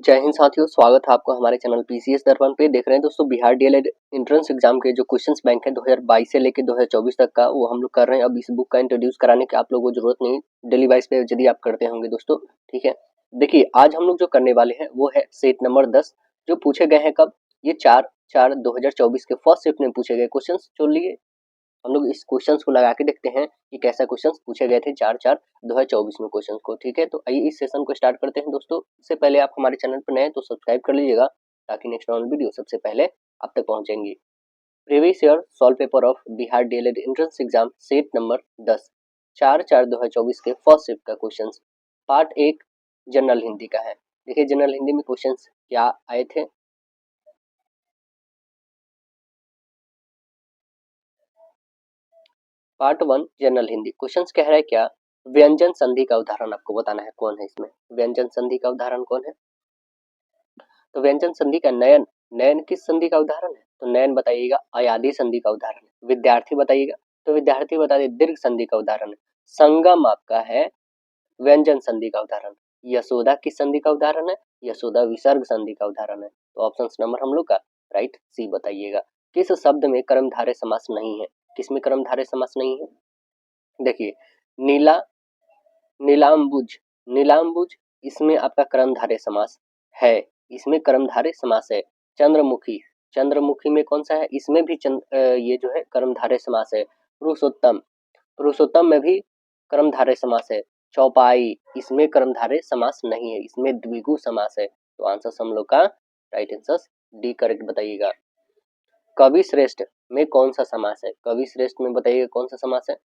जय हिंद साथियों, स्वागत है आपको हमारे चैनल पीसीएस दर्पण पे। देख रहे हैं दोस्तों, बिहार डीएलएड एंट्रेंस एग्जाम के जो क्वेश्चंस बैंक है 2022 से लेकर 2024 तक का, वो हम लोग कर रहे हैं। अब इस बुक का इंट्रोड्यूस कराने की आप लोगों को जरूरत नहीं, डेली वाइज पे यदि आप करते होंगे दोस्तों। ठीक है, देखिए आज हम लोग जो करने वाले हैं वो है सेट नंबर 10, जो पूछे गए हैं कब, ये 4/4/2024 के फर्स्ट शिफ्ट में पूछे गए क्वेश्चन। चलिए हम लोग इस क्वेश्चंस को लगा के देखते हैं कि कैसा क्वेश्चंस पूछे गए थे 4/4/2024 में क्वेश्चंस को। ठीक है, तो आइए इस सेशन को स्टार्ट करते हैं दोस्तों। इससे पहले आप हमारे चैनल पर नए हैं तो सब्सक्राइब कर लीजिएगा, ताकि नेक्स्ट ऑन वीडियो सबसे पहले आप तक पहुंचेंगी। Previous year solve paper of Bihar DElEd entrance exam set number 10 4/4/2024 के फर्स्ट शिफ्ट का क्वेश्चन पार्ट 1 जनरल हिंदी का है। देखिए जनरल हिंदी में क्वेश्चन क्या आए थे। पार्ट 1 जनरल हिंदी क्वेश्चंस कह रहा है क्या, व्यंजन संधि का उदाहरण आपको बताना है। कौन है इसमें व्यंजन संधि का उदाहरण कौन है? तो व्यंजन संधि का नयन, नयन किस संधि का उदाहरण है? तो नयन बताइएगा अयादी संधि का उदाहरण है। विद्यार्थी बताइएगा, तो विद्यार्थी बता दे दीर्घ संधि का उदाहरण है। संगम आपका है व्यंजन संधि का उदाहरण। यशोदा किस संधि का उदाहरण है? यशोदा विसर्ग संधि का उदाहरण है। तो ऑप्शन नंबर हम लोग का राइट सी बताइएगा। किस शब्द में कर्मधारय समास नहीं है? किसमें कर्मधारय समास नहीं है? देखिए नीला, नीलाम्बुज, नीलाम्बुज इसमें आपका कर्मधारय समास है, इसमें कर्मधारय समास है। चंद्रमुखी, चंद्रमुखी में कौन सा है? इसमें भी ये जो है कर्मधारय समास है। पुरुषोत्तम, पुरुषोत्तम में भी कर्मधारय समास है। चौपाई इसमें कर्मधारय समास नहीं है, इसमें द्विगु समास है। तो आंसर हम लोग का राइट आंसर डी करेक्ट बताइएगा। कवि श्रेष्ठ में कौन सा समास है? कवि श्रेष्ठ में बताइएगा कौन सा समास है?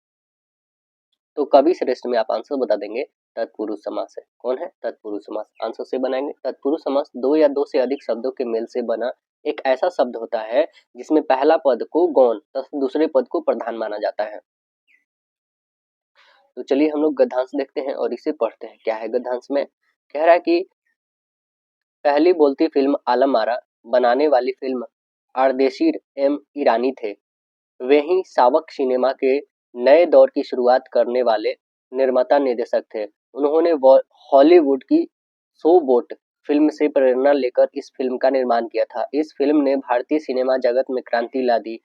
तो कवि श्रेष्ठ में आप आंसर बता देंगे तत्पुरुष समास है। कौन है? तत्पुरुष समास। आंसर से बनाएंगे तत्पुरुष समास दो या दो से अधिक शब्दों के मेल से बना एक ऐसा शब्द होता है जिसमें पहला पद को गौण तथा दूसरे पद को प्रधान माना जाता है। तो चलिए हम लोग गद्यांश देखते हैं और इसे पढ़ते हैं। क्या है गद्यांश में? कह रहा है कि पहली बोलती फिल्म आलम आरा बनाने वाली फिल्म आर्देशीर एम ईरानी थे। वे ही सावक सिनेमा के नए दौर की शुरुआत करने वाले निर्माता निर्देशक थे। उन्होंने हॉलीवुड की सो बोट फिल्म से प्रेरणा लेकर इस फिल्म का निर्माण किया था। इस फिल्म ने भारतीय सिनेमा जगत में क्रांति ला दी।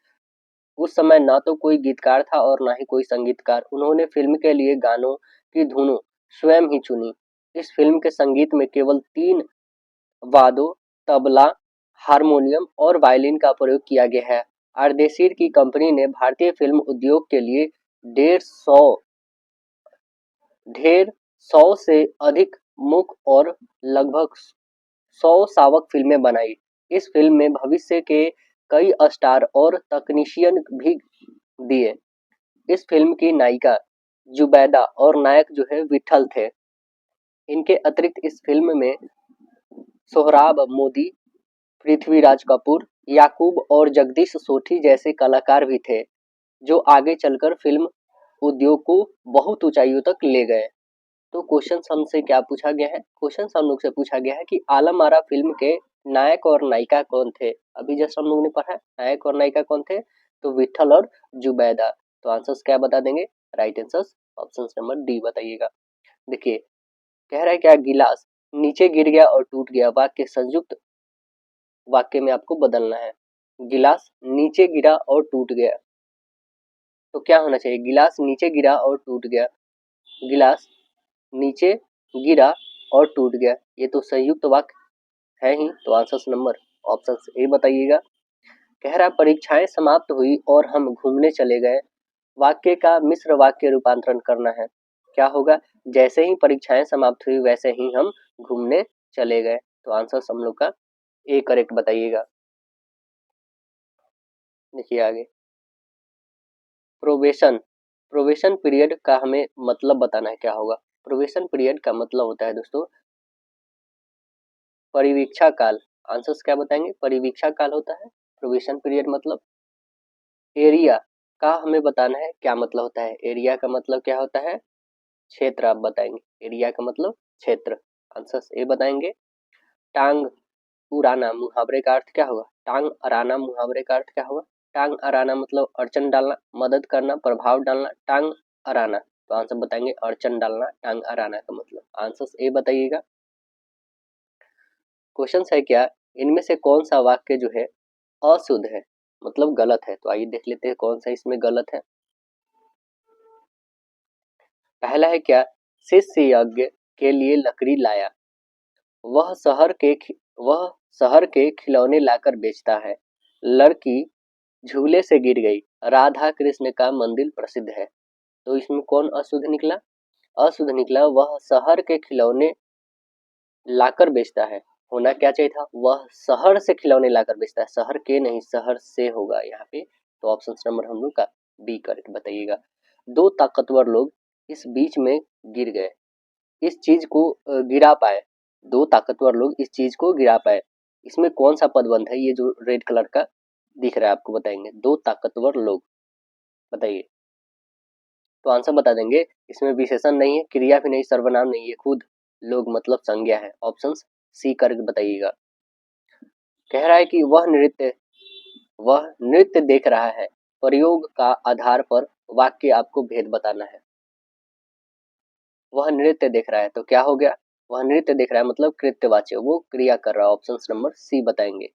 उस समय ना तो कोई गीतकार था और ना ही कोई संगीतकार। उन्होंने फिल्म के लिए गानों की धुनों स्वयं ही चुनी। इस फिल्म के संगीत में केवल 3 वाद्यों तबला, हारमोनियम और वायलिन का प्रयोग किया गया है। आर्देशीर की कंपनी ने भारतीय फिल्म उद्योग के लिए 150 से अधिक मुख्य और लगभग 100 सावक फिल्में बनाई। इस फिल्म में भविष्य के कई स्टार और तकनीशियन भी दिए। इस फिल्म की नायिका जुबैदा और नायक जो है विठल थे। इनके अतिरिक्त इस फिल्म में सोहराब मोदी, पृथ्वीराज कपूर, याकूब और जगदीश सोठी जैसे कलाकार भी थे, जो आगे चलकर फिल्म उद्योग को बहुत ऊंचाइयों तक ले गए। तो क्वेश्चन हमसे क्या पूछा गया है? क्वेश्चन हम लोग से पूछा गया है कि आलम आरा फिल्म के नायक और नायिका कौन थे? अभी जैसे हम लोग ने पढ़ा नायक और नायिका कौन थे? तो विठल और जुबैदा। तो आंसर्स क्या बता देंगे? Right answer option number D बताइएगा। देखिए कह रहा है क्या, गिलास नीचे गिर गया और टूट गया वाक्य संयुक्त वाक्य में आपको बदलना है। गिलास नीचे गिरा और टूट गया, तो क्या होना चाहिए? गिलास नीचे गिरा और टूट गया। गिलास नीचे गिरा और टूट गया, ये तो संयुक्त वाक्य है ही। तो आंसर नंबर ऑप्शन ए बताइएगा। कह रहा परीक्षाएं समाप्त हुई और हम घूमने चले गए, वाक्य का मिश्र वाक्य रूपांतरण करना है। क्या होगा? जैसे ही परीक्षाएं समाप्त हुई वैसे ही हम घूमने चले गए। तो आंसर हम लोग का ए करेक्ट बताइएगा। देखिए आगे प्रोबेशन, प्रोबेशन पीरियड का हमें मतलब बताना है। क्या होगा? प्रोबेशन पीरियड का मतलब होता है दोस्तों परिवीक्षा काल। आंसर्स क्या बताएंगे? परिवीक्षा काल होता है प्रोबेशन पीरियड मतलब। एरिया का हमें बताना है क्या मतलब होता है। एरिया का मतलब क्या होता है? क्षेत्र। आप बताएंगे एरिया का मतलब क्षेत्र। आंसर्स ए बताएंगे। टांग उड़ाना मुहावरे का अर्थ क्या होगा? टांग अड़ाना मुहावरे का अर्थ क्या होगा? टांग अड़ाना मतलब अड़चन डालना, मदद करना, प्रभाव डालना। टांग अड़ाना, तो आंसर बताएंगे अड़चन डालना, टांग अड़ाना का मतलब। आंसर ए बताइएगा। क्वेश्चन है क्या, इनमें से कौन सा वाक्य जो है अशुद्ध है, मतलब गलत है। तो आइए देख लेते हैं कौन सा इसमें गलत है। पहला है क्या, शिष्य यज्ञ के लिए लकड़ी लाया, वह शहर के वह शहर के खिलौने लाकर बेचता है, लड़की झूले से गिर गई, राधा कृष्ण का मंदिर प्रसिद्ध है। तो इसमें कौन अशुद्ध निकला, अशुद्ध निकला वह शहर के खिलौने लाकर बेचता है। होना क्या चाहिए था, वह शहर से खिलौने लाकर बेचता है, शहर के नहीं शहर से होगा यहाँ पे। तो ऑप्शन नंबर हम लोग का बी करेक्ट बताइएगा। दो ताकतवर लोग इस बीच में गिर गए, इस चीज को गिरा पाए, दो ताकतवर लोग इस चीज को गिरा पाए, इसमें कौन सा पदबंध है, ये जो रेड कलर का दिख रहा है आपको बताएंगे, दो ताकतवर लोग, बताइए। तो आंसर बता देंगे, इसमें विशेषण नहीं है, क्रिया भी नहीं, सर्वनाम नहीं है, खुद लोग मतलब संज्ञा है। ऑप्शन सी करके बताइएगा। कह रहा है कि वह नृत्य देख रहा है, प्रयोग का आधार पर वाक्य आपको भेद बताना है। वह नृत्य देख रहा है तो क्या हो गया, वह नृत्य देख रहा है मतलब कृत्यवाच्य, वो क्रिया कर रहा है। ऑप्शन नंबर सी बताएंगे।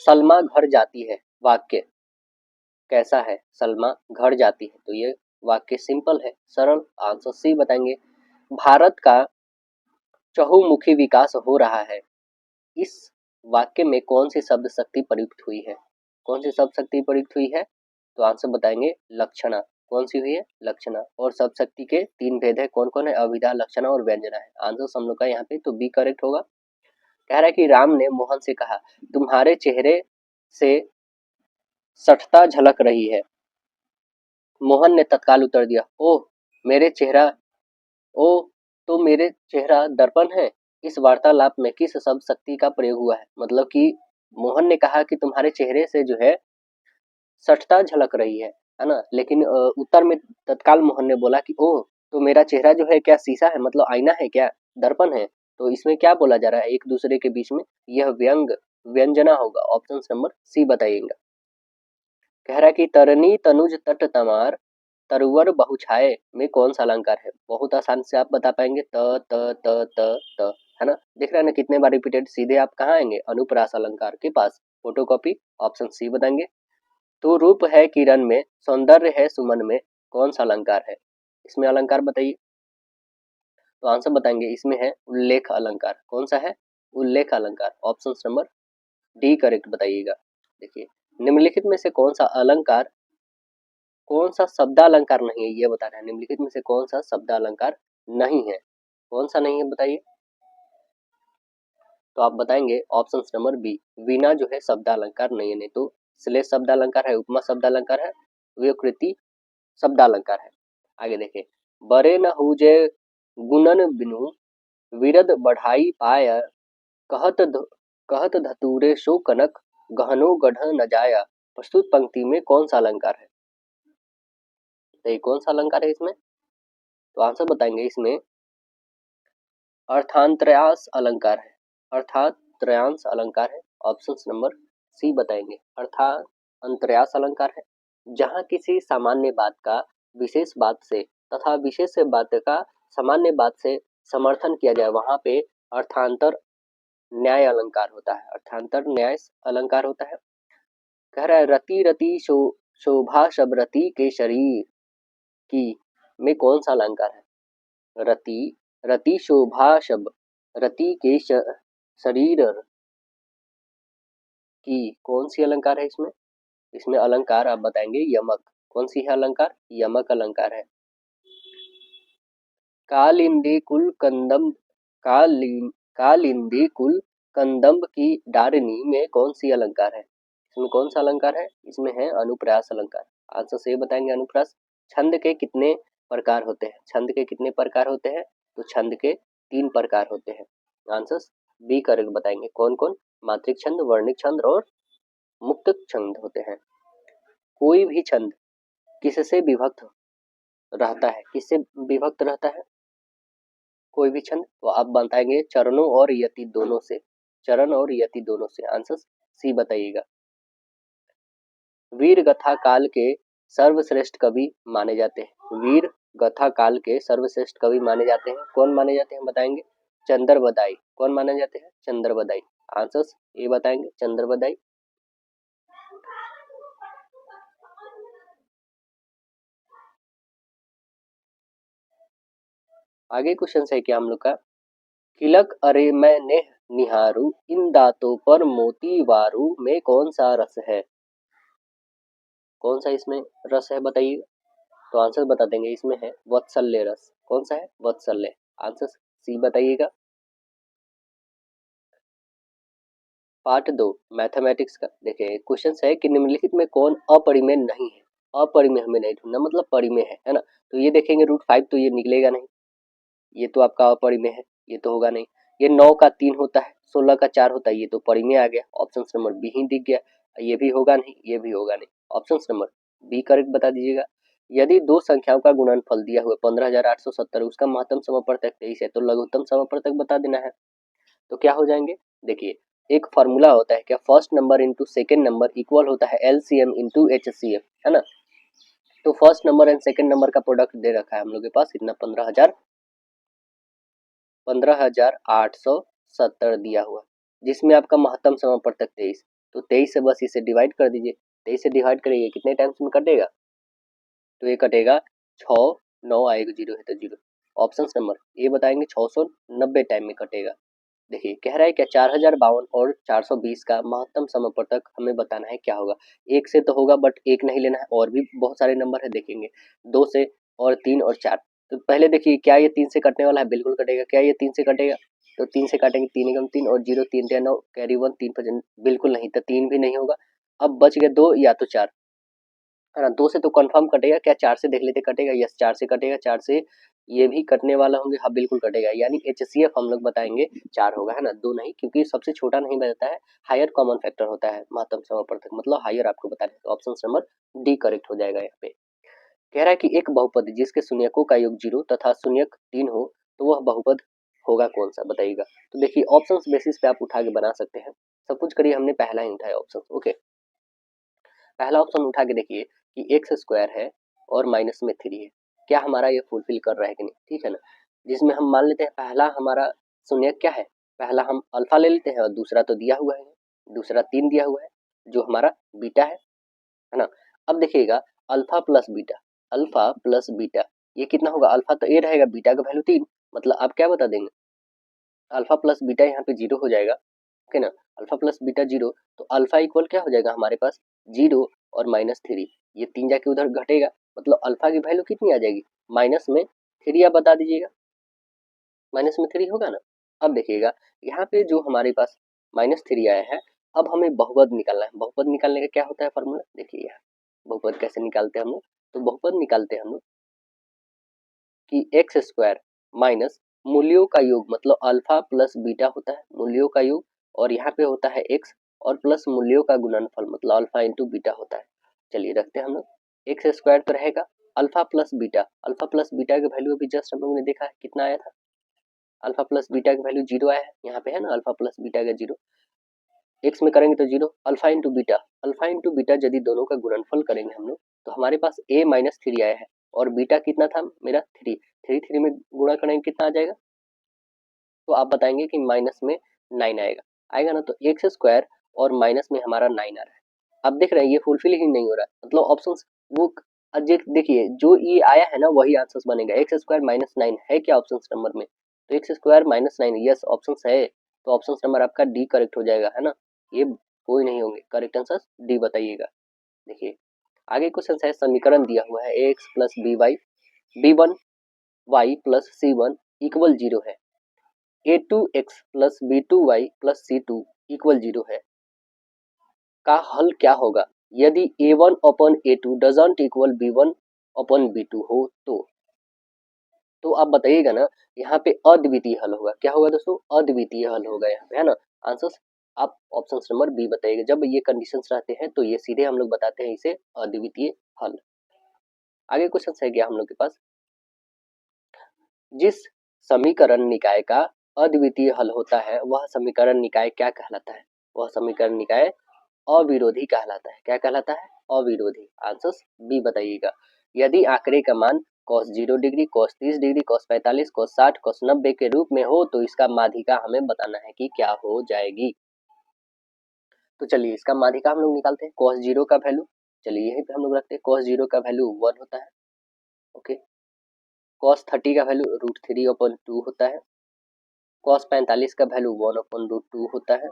सलमा घर जाती है, वाक्य कैसा है, सलमा घर जाती है, तो ये वाक्य सिंपल है, सरल। आंसर सी बताएंगे। भारत का चहुमुखी विकास हो रहा है, इस वाक्य में कौन सी शब्द शक्ति प्रयुक्त हुई है, कौन सी शब्द शक्ति प्रयुक्त हुई है, तो आंसर बताएंगे लक्षणा। कौन सी हुई है, लक्षणा। और शब्द शक्ति के तीन भेद है, कौन कौन है, अभिधा, लक्षणा और व्यंजना है। आंसर हम लोग का यहाँ पे तो बी करेक्ट होगा। कह रहा है कि राम ने मोहन से कहा, तुम्हारे चेहरे से सठता झलक रही है। मोहन ने तत्काल उत्तर दिया, ओह मेरे चेहरा ओ तो मेरे चेहरा दर्पण है। इस वार्तालाप में किस शब्द शक्ति का प्रयोग हुआ है, मतलब कि मोहन ने कहा कि तुम्हारे चेहरे से जो है सठता झलक रही है ना, लेकिन उत्तर में तत्काल मोहन ने बोला कि ओह तो मेरा चेहरा जो है क्या शीशा है, मतलब आईना है क्या, दर्पण है। तो इसमें क्या बोला जा रहा है एक दूसरे के बीच में, यह व्यंजना होगा। ऑप्शन नंबर सी बताइएगा। कह रहा है कि तरनी तनुज तट तमार तरुवर बहुछाए में कौन सा अलंकार है, बहुत आसान से आप बता पाएंगे, त त त त त, है ना, देख रहे हैं ना कितने बार रिपीटेड, सीधे आप कहाँ आएंगे, अनुप्रास अलंकार के पास, फोटोकॉपी। ऑप्शन सी बताएंगे। तो रूप है किरण में, सौंदर्य है सुमन में, कौन सा अलंकार है, इसमें अलंकार बताइए। तो आंसर बताएंगे, इसमें है उल्लेख अलंकार। कौन सा है, उल्लेख अलंकार। ऑप्शन नंबर डी करेक्ट बताइएगा। देखिए, निम्नलिखित में से कौन सा अलंकार, कौन सा शब्दालंकार नहीं है, ये बता रहे हैं, निम्नलिखित में से कौन सा शब्दालंकार नहीं है, कौन सा नहीं है बताइए। तो आप बताएंगे ऑप्शन नंबर बी, वीणा जो है शब्दालंकार नहीं है, नहीं तो श्लेष शब्दालंकार है, उपमा शब्दालंकार है, व्युत्कृति शब्दालंकार है। आगे देखें, बरे न हुजे गुणन बिनु विरद बढ़ाई पाया, कहत कहत धतूरे सो कनक गहनो गढ़ न जाया। प्रस्तुत पंक्ति में कौन सा अलंकार है, तो ये कौन सा अलंकार है इसमें, तो आंसर बताएंगे, इसमें अर्थांतरयास अलंकार है, अर्थांतरयांश अलंकार है। ऑप्शन नंबर सी बताएंगे, अर्थांतरयास अलंकार है। जहाँ किसी सामान्य बात का विशेष बात से तथा विशेष बात का सामान्य बात से समर्थन किया जाए, वहां पे अर्थांतर न्याय अलंकार होता है, अर्थांतर न्याय अलंकार होता है। कह रहा है रति रति शोभा शब रति के शरीर की में कौन सा अलंकार है, रति रति शोभा शब रति के शरीर की कौन सी अलंकार है इसमें, इसमें अलंकार आप बताएंगे यमक। कौन सी है अलंकार, यमक अलंकार है। कालिंदी कुल कंदम कालिंदी कुल कंदम्ब की डारिणी में कौन सी अलंकार है, इसमें कौन सा अलंकार है, इसमें है अनुप्रास अलंकार। आंसर से बताएंगे अनुप्रास। छंद के कितने प्रकार होते हैं, छंद के कितने प्रकार होते हैं, तो छंद के 3 प्रकार होते हैं। आंसर बी करेक्ट बताएंगे, कौन कौन, मात्रिक छंद, वर्णिक छंद और मुक्तक छंद होते हैं। कोई भी छंद किससे विभक्त रहता है, किससे विभक्त रहता है, कोई भी छंद, तो आप बताएंगे चरणों और यति दोनों से, चरण और यति दोनों से। आंसर सी बताइएगा। वीर गाथा काल के सर्वश्रेष्ठ कवि माने जाते हैं, वीर गाथा काल के सर्वश्रेष्ठ कवि माने जाते हैं, कौन माने जाते हैं बताएंगे। चंद्रबदाई। कौन माने जाते हैं? चंद्रबदाई। आंसर्स ये बताएंगे, चंद्रबदाई। आगे क्वेश्चन है क्या हम लोग का, किलक अरे मैं नेह निहारू इन दांतों पर मोती वारू में कौन सा रस है? कौन सा इसमें रस है बताइए? तो आंसर बता देंगे, इसमें है वत्सल्य रस। कौन सा है? वत्सल्य। आंसर सी बताइएगा। पार्ट 2 मैथमेटिक्स का देखिए क्वेश्चन है कि निम्नलिखित में कौन अपरिमेय नहीं है? अपरिमेय हमें नहीं ढूंढना, मतलब परिमेय है ना। तो ये देखेंगे √5 तो ये निकलेगा नहीं, ये तो आपका अपरिमेय है, ये तो होगा नहीं। ये 9 का 3 होता है, 16 का 4 होता है, ये तो परिमेय आ गया, ऑप्शन नंबर बी ही दिख गया। ये भी होगा नहीं, ये भी होगा नहीं, ऑप्शन नंबर बी करेक्ट बता दीजिएगा। यदि दो संख्याओं का गुणनफल दिया हुआ 15,870 उसका महत्तम समप्रतक 23 है तो लघुत्तम समप्रतक बता देना है। तो क्या हो जाएंगे, देखिए एक फॉर्मूला होता है क्या, first number into second number equal होता है LCM इंटू HCF, है ना। तो first number and second number का प्रोडक्ट दे रखा है हम लोग के पास इतना 15,870 दिया हुआ, जिसमें आपका महत्तम समप्रतक 23। तो 23 से बस इसे डिवाइड कर दीजिए, 23 से डिवाइड करिए कितने टाइम्स में कटेगा, तो ये कटेगा 6, 9 आएगा, 0 है तो 0। ऑप्शन नंबर ये बताएंगे 690 टाइम में कटेगा। देखिए कह रहा है क्या, 4052 और 420 का महत्तम समप्रतक हमें बताना है क्या होगा। एक से तो होगा बट एक नहीं लेना है, और भी बहुत सारे नंबर है देखेंगे, 2 से और 3 और 4। तो पहले देखिए क्या ये 3 से कटने वाला है, बिल्कुल कटेगा। क्या ये 3 से कटेगा, तो 3 से काटेंगे, 3 एकम 3 और 0 3 3 9 कैरी 1 3 5 बिल्कुल नहीं, तो 3 भी नहीं होगा। अब बच गए 2 या तो 4, है ना। 2 से तो कंफर्म कटेगा, क्या 4 से देख लेते कटेगा, यस 4 से कटेगा, 4 से ये भी कटने वाला होंगे, हाँ बिल्कुल कटेगा, यानी HCF हम लोग बताएंगे 4 होगा, है ना, 2 नहीं, क्योंकि सबसे छोटा नहीं बचता है, हायर कॉमन फैक्टर होता है महत्तम समप्रतक, मतलब हायर आपको बता दें, तो ऑप्शन नंबर डी करेक्ट हो जाएगा यहाँ पे। कह रहा है कि एक बहुपद जिसके शून्यकों का योग 0 तथा शून्यक 3 हो तो वह बहुपद होगा कौन सा, बताइएगा। तो देखिए ऑप्शन बेसिस पे आप उठा के बना सकते हैं। सपोज करिए हमने पहला ही उठाया ऑप्शन, ओके, पहला ऑप्शन उठा के देखिए कि एक्स स्क्वायर है और माइनस में 3 है, क्या हमारा ये फुलफिल कर रहा है कि नहीं, ठीक है ना। जिसमें हम मान लेते हैं पहला हमारा शून्य क्या है, पहला हम अल्फा ले लेते हैं और दूसरा तो दिया हुआ है, दूसरा 3 दिया हुआ है जो हमारा बीटा है ना। अब देखिएगा alpha plus beta, alpha plus beta ये कितना होगा, अल्फा तो ए रहेगा, बीटा का वैल्यू 3, मतलब आप क्या बता देंगे, अल्फा प्लस बीटा यहाँ पे 0 हो जाएगा, ओके ना। अल्फा प्लस बीटा 0, तो अल्फा इक्वल क्या हो जाएगा हमारे पास 0 और -3, ये 3 जाके उधर घटेगा, मतलब अल्फा की वैल्यू कितनी आ जाएगी, माइनस में 3, आप बता दीजिएगा, माइनस में 3 होगा ना। अब देखिएगा यहाँ पे जो हमारे पास -3 आया है, अब हमें बहुपद निकालना है। बहुपद निकालने का क्या होता है फॉर्मूला, देखिए यहाँ बहुपद कैसे निकालते हैं हम लोग, तो बहुपद निकालते हैं हम लोग कि एक्स स्क्वायर माइनस मूल्यों का योग, मतलब अल्फा प्लस बीटा होता है मूल्यों का योग, और यहाँ पे होता है एक्स, और प्लस मूल्यों का गुणनफल, मतलब अल्फा इंटू बीटा होता है। चलिए रखते हैं हम लोग, एक्स स्क्वायर तो रहेगा, alpha plus beta, alpha plus beta की वैल्यू अभी जस्ट हम लोग ने देखा है कितना आया था, अल्फा प्लस बीटा की वैल्यू 0 आया है, यहाँ पे है ना अल्फा प्लस बीटा का 0, एक्स में करेंगे तो 0, alpha into beta, alpha into beta यदि दोनों का गुणनफल करेंगे हम लोग तो हमारे पास a -3 आया है, और बीटा कितना था मेरा 3, 3 में गुणा करेंगे कितना आ जाएगा, तो आप बताएंगे कि माइनस में 9 आएगा, आएगा ना। तो एक्स स्क्वायर और माइनस में हमारा 9 आ रहा है। अब देख रहे हैं ये फुलफिल ही नहीं हो रहा है, मतलब ऑप्शन वो देखिए जो ये आया है ना वही आंसर बनेगा, एक्स स्क्वायर -9 है क्या ऑप्शन नंबर में, तो एक्स स्क्वायर -9 यस ऑप्शन है, तो ऑप्शन नंबर आपका डी करेक्ट हो जाएगा, है ना। ये कोई नहीं होंगे, करेक्ट आंसर डी बताइएगा। देखिए आगे क्वेश्चन है, समीकरण दिया हुआ है ax plus B Y b1 y plus c1 equal 0 है, a2x plus b2y plus c2 equal 0 है, का हल क्या होगा यदि a1 upon a2 doesn't equal b1 upon b2 हो तो आप बताइएगा ना, यहाँ पे अद्वितीय हल होगा, क्या होगा दोस्तों, अद्वितीय हल होगा यहाँ पे, है ना। आंसर आप ऑप्शन नंबर बी बताइएगा, जब ये कंडीशंस रहते हैं तो ये सीधे हम लोग बताते हैं इसे अद्वितीय हल। आगे क्वेश्चन है क्या हम लोग के पास, जिस समीकरण निकाय का अद्वितीय हल होता है वह समीकरण निकाय क्या कहलाता है, वह समीकरण निकाय अविरोधी कहलाता है, क्या कहलाता है, अविरोधी। आंसर बी बताइएगा। यदि आंकड़े का मान cos 0 degree, cos 30 degree, cos 45, cos 60, cos 90 के रूप में हो तो इसका माध्यिका हमें बताना है कि क्या हो जाएगी। तो चलिए इसका माध्यिका हम लोग निकालते हैं। cos 0 का वैल्यू चलिए यहीं पे हम लोग रखते हैं। cos 0 का वैल्यू 1 होता है। ओके। cos 30 का वैल्यू √3/2 होता है। cos 45 का वैल्यू 1/√2 होता है।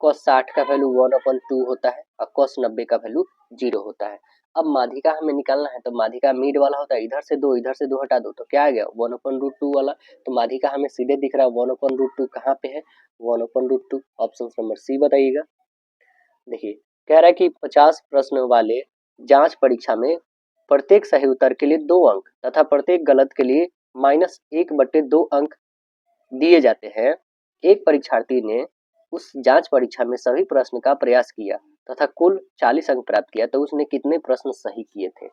cos 60 का वैल्यू 1/2 होता है और cos 90 का वैल्यू 0 होता है। अब माध्यिका हमें निकालना है तो माध्यिका मिड वाला होता है, इधर से दो हटा दो तो क्या आ गया 1/√2 वाला। तो माध्यिका हमें सीधे दिख रहा है 1/√2 कहाँ पे है 1/√2। ऑप्शन नंबर सी बताइएगा। देखिए कह रहा है कि 50 प्रश्न वाले जांच परीक्षा में प्रत्येक सही उत्तर के लिए 2 अंक तथा प्रत्येक गलत के लिए -1/2 अंक दिए जाते हैं। एक परीक्षार्थी ने उस जांच परीक्षा में सभी प्रश्न का प्रयास किया तथा कुल 40 अंक प्राप्त किया तो उसने कितने प्रश्न सही किए थे।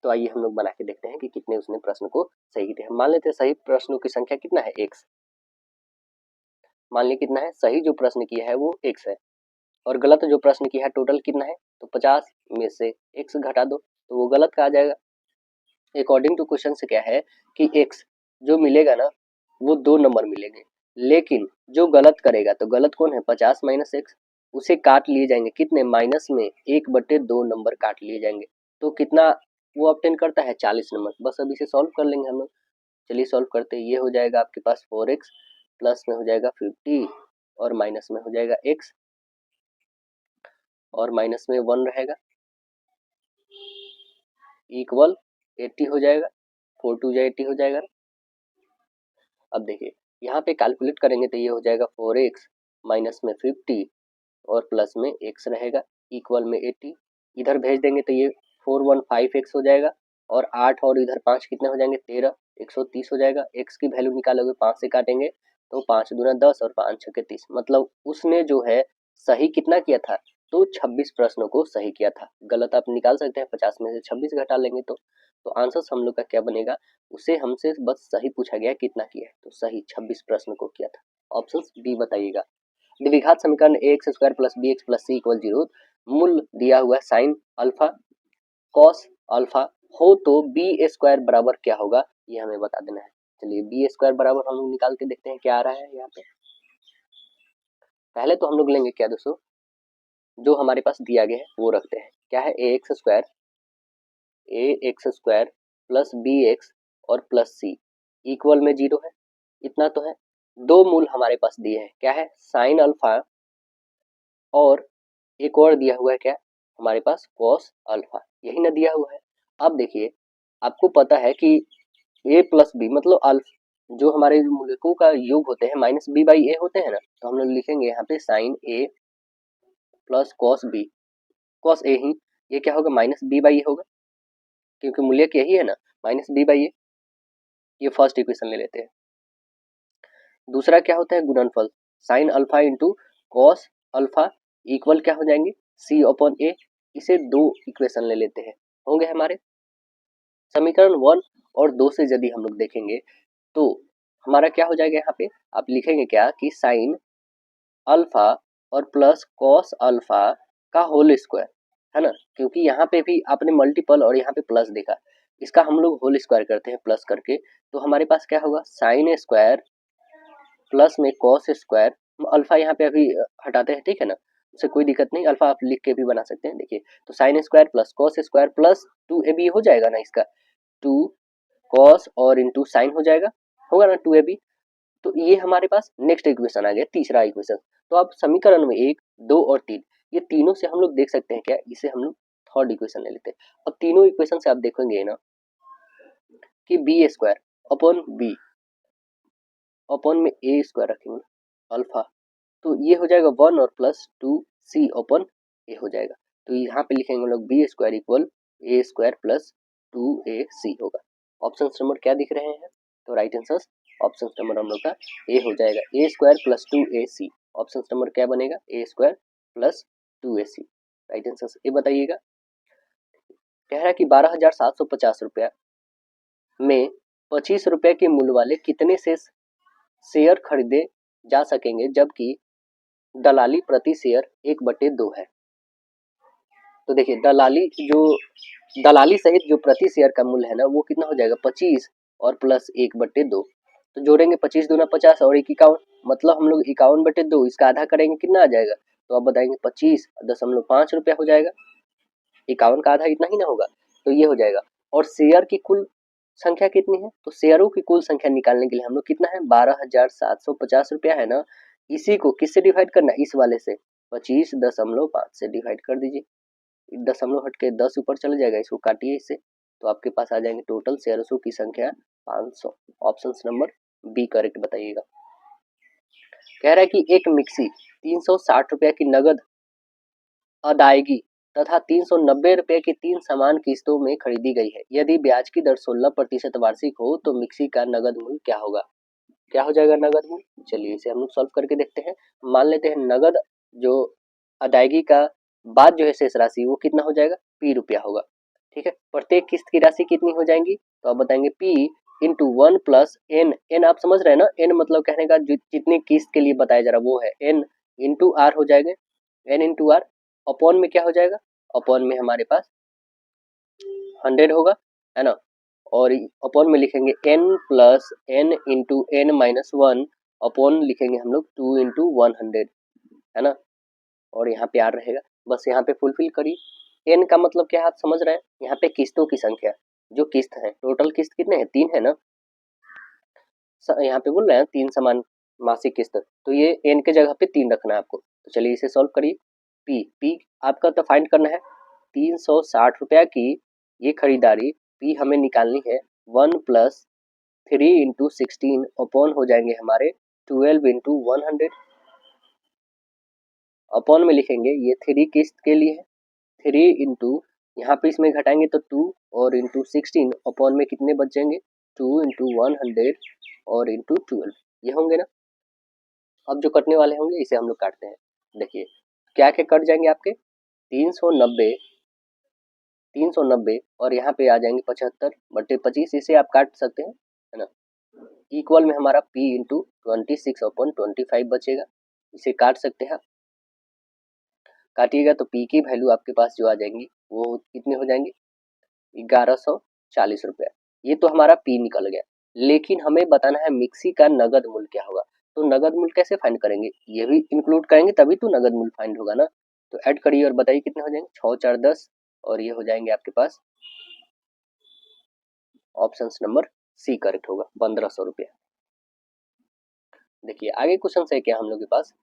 तो आइए हम लोग बना के देखते हैं कि कितने उसने प्रश्न को सही किए। हम मान लेते हैं सही प्रश्नों की संख्या कितना है x। मान लीजिए कितना है सही जो प्रश्न किया है वो x है और गलत जो प्रश्न किया है टोटल कितना है तो 50 में से x घटा दो तो वो गलत का आ जाएगा। अकॉर्डिंग टू क्वेश्चन से क्या है कि x जो मिलेगा ना वो 2 नंबर मिलेंगे, लेकिन जो गलत करेगा तो गलत कौन है 50 माइनस x, उसे काट लिए जाएंगे कितने माइनस में 1/2 नंबर काट लिए जाएंगे। तो कितना वो ऑब्टेन करता है 40 नंबर। बस अब इसे सॉल्व कर लेंगे हम लोग। चलिए सॉल्व करते हैं। ये हो जाएगा आपके पास 4x प्लस में हो जाएगा 50 और माइनस में हो जाएगा x और माइनस में 1 रहेगा इक्वल 80 हो जाएगा। 4 2 जा 80 हो जाएगा। अब देखिए यहाँ पे कैलकुलेट करेंगे तो ये हो जाएगा 4x माइनस में 50 और प्लस में x रहेगा इक्वल में 80। इधर भेज देंगे तो ये 415x हो जाएगा और 8 और इधर 5 कितने हो जाएंगे 13 130 हो जाएगा। x की वैल्यू निकालोगे 5 से काटेंगे तो 5 दूना 10 और 5 छके 30। मतलब उसने जो है सही कितना किया था तो 26 प्रश्नों को सही किया था। गलत आप निकाल सकते हैं 50 में से 26 घटा लेंगे तो आंसर हम लोग का क्या बनेगा। उसे हमसे बस सही पूछा गया कितना किया है तो सही 26 प्रश्न को किया था। ऑप्शन बी बताइएगा। द्विघात समीकरण ax square plus bx plus c equal 0 मूल दिया हुआ साइन अल्फा कॉस अल्फा हो तो बी स्क्वायर बराबर क्या होगा ये हमें बता देना है। चलिए बी स्क्वायर बराबर हम लोग निकाल के देखते हैं क्या आ रहा है यहाँ पे। पहले तो हम लोग लेंगे क्या दोस्तों जो हमारे पास दिया गया है वो रखते हैं। क्या है ax स्क्वायर प्लस bx और प्लस c इक्वल में 0 है। इतना तो है। दो मूल हमारे पास दिए हैं क्या है साइन अल्फा और एक और दिया हुआ है क्या हमारे पास कॉस अल्फा, यही ना दिया हुआ है। अब देखिए आपको पता है कि a प्लस बी मतलब अल्फा जो हमारे मूलकों का योग होते हैं माइनस बी बाई ए होते हैं ना, तो हम लोग लिखेंगे यहाँ पे sign A plus cos B cos A ही ये क्या होगा माइनस बी बाई ए होगा क्योंकि मूल्य यही है ना माइनस बी बाई ए। ये फर्स्ट इक्वेशन ले लेते हैं। दूसरा क्या होता है गुणनफल sine alpha into cos alpha equal क्या हो जाएंगे सी अपॉन ए। इसे दो इक्वेशन ले लेते हैं होंगे हमारे। समीकरण 1 और 2 से यदि हम लोग देखेंगे तो हमारा क्या हो जाएगा यहाँ पे आप लिखेंगे क्या कि साइन अल्फा और प्लस कॉस अल्फा का होल स्क्वायर है ना, क्योंकि यहाँ पे भी आपने मल्टीपल और यहाँ पे प्लस देखा, इसका हम लोग होल स्क्वायर करते हैं प्लस करके। तो हमारे पास क्या होगा साइन स्क्वायर प्लस में कॉस स्क्वायर। अल्फा यहाँ पे अभी हटाते हैं ठीक है ना, उससे कोई दिक्कत नहीं, अल्फा आप लिख के भी बना सकते हैं। देखिए तो sine square plus cos square plus 2ab हो जाएगा ना, इसका 2 कॉस और इंटू साइन हो जाएगा होगा ना 2ab। तो ये हमारे पास नेक्स्ट इक्वेशन आ गया तीसरा इक्वेशन। तो आप समीकरण में 1 2 और 3 ये तीनों से हम लोग देख सकते हैं क्या, इसे हम लोग थर्ड इक्वेशन ले लेते हैं। अब तीनों इक्वेशन से आप देखेंगे ना कि B square upon B upon में ए स्क्वायर रखेंगे अल्फा, तो ये हो जाएगा 1 और प्लस 2c अपॉन ए हो जाएगा। तो यहाँ पे लिखेंगे हम लोग बी स्क्वायर इक्वल ए स्क्वायर प्लस 2ac होगा। ऑप्शन नंबर क्या दिख रहे हैं तो राइट आंसर ऑप्शन नंबर हम लोग का ए हो जाएगा A square plus 2ac। Option number क्या बनेगा A square plus 2ac। Right answer A बताइएगा। कह रहा है कि 12,750 रुपया में 25 रुपए के मूल्य वाले कितने से शेयर खरीदे जा सकेंगे जबकि दलाली प्रति शेयर 1/2 है। तो देखिए दलाली जो दलाली सहित जो प्रति शेयर का मूल्य है ना वो कितना हो जाएगा 25 और प्लस 1/2। तो जोड़ेंगे 25 दूना 50 और 1 51, मतलब हम लोग 51/2 इसका आधा करेंगे कितना आ जाएगा, तो आप बताएंगे 25.5 रुपया हो जाएगा। 51 का आधा इतना ही ना होगा, तो ये हो जाएगा। और शेयर की कुल संख्या कितनी है, तो शेयरों की कुल संख्या निकालने के लिए हम लोग कितना है 12,750 रुपया है ना, इसी को किससे डिवाइड करना है, इस वाले से 25.5 से डिवाइड कर दीजिए। दशमलव हट के 10 ऊपर चला जाएगा, इसको काटिए इससे, तो आपके पास आ जाएंगे टोटल शेयरों की संख्या 500। ऑप्शन नंबर बी करेक्ट बताइएगा। कह रहा है कि एक मिक्सी 360 रुपया की नगद अदायगी तथा 390 रुपये की 3 समान किस्तों में खरीदी गई है। यदि ब्याज की दर 16% वार्षिक हो तो मिक्सी का नगद मूल्य क्या होगा। क्या हो जाएगा नगद मूल्य, चलिए इसे हम लोग सॉल्व करके देखते हैं। मान लेते हैं नगद जो अदायगी का बाद जो है शेष राशि वो कितना हो जाएगा पी रुपया होगा, ठीक है। प्रत्येक किस्त की राशि कितनी हो जाएंगी, तो आप बताएंगे P into 1 plus N. N आप समझ रहे हैं ना, एन मतलब कहने का जितनी किस्त के लिए बताया जा रहा वो है एन इंटू आर हो जाएगा, एन इंटू आर। अपॉन में क्या हो जाएगा, अपॉन में हमारे पास 100 होगा, है ना। और अपॉन में लिखेंगे n plus N into N minus 1, upon लिखेंगे हम लोग 2 इंटू 100, है ना। और यहाँ पे आर रहेगा, बस यहाँ पे फुलफिल करिए। n का मतलब क्या है आप समझ रहे हैं, यहाँ पे किस्तों की संख्या, जो किस्त है टोटल किस्त कितने हैं 3 है ना, यहाँ पे बोल रहे हैं 3 समान मासिक किस्त, तो ये n के जगह पे 3 रखना है आपको। तो चलिए इसे सॉल्व करिए। पी आपका तो फाइंड करना है 360 रुपया की ये खरीदारी, पी हमें निकालनी है 1 प्लस 3 इंटू 16 अपॉन हो जाएंगे हमारे 12 इंटू 100, अपॉन में लिखेंगे ये 3 किस्त के लिए है, 3 इंटू यहाँ पे इसमें घटाएंगे तो 2 और इंटू 16 अपॉन में कितने बचेंगे 2 इंटू 100 और इंटू 12, ये होंगे ना। अब जो कटने वाले होंगे इसे हम लोग काटते हैं। देखिए क्या क्या कट जाएंगे आपके 390 और यहाँ पे आ जाएंगे 75/25, इसे आप काट सकते हैं, है ना। इक्वल में हमारा p इंटू 26/25 बचेगा, इसे काट सकते हैं आप। काटिएगा तो p की वैल्यू आपके पास जो आ जाएंगी वो कितने हो जाएंगे 1140 रुपया। ये तो हमारा p निकल गया, लेकिन हमें बताना है मिक्सी का नगद मूल्य क्या होगा। तो नगद मूल्य कैसे फाइंड करेंगे, ये भी इंक्लूड करेंगे तभी तो नगद मूल्य फाइंड होगा ना। तो ऐड करिए और बताइए कितने हो जाएंगे 6 4 10, और ये हो जाएंगे आपके पास ऑप्शन नंबर सी करेक्ट होगा 1500 रुपया। देखिए आगे क्वेश्चन है क्या हम लोग के पास,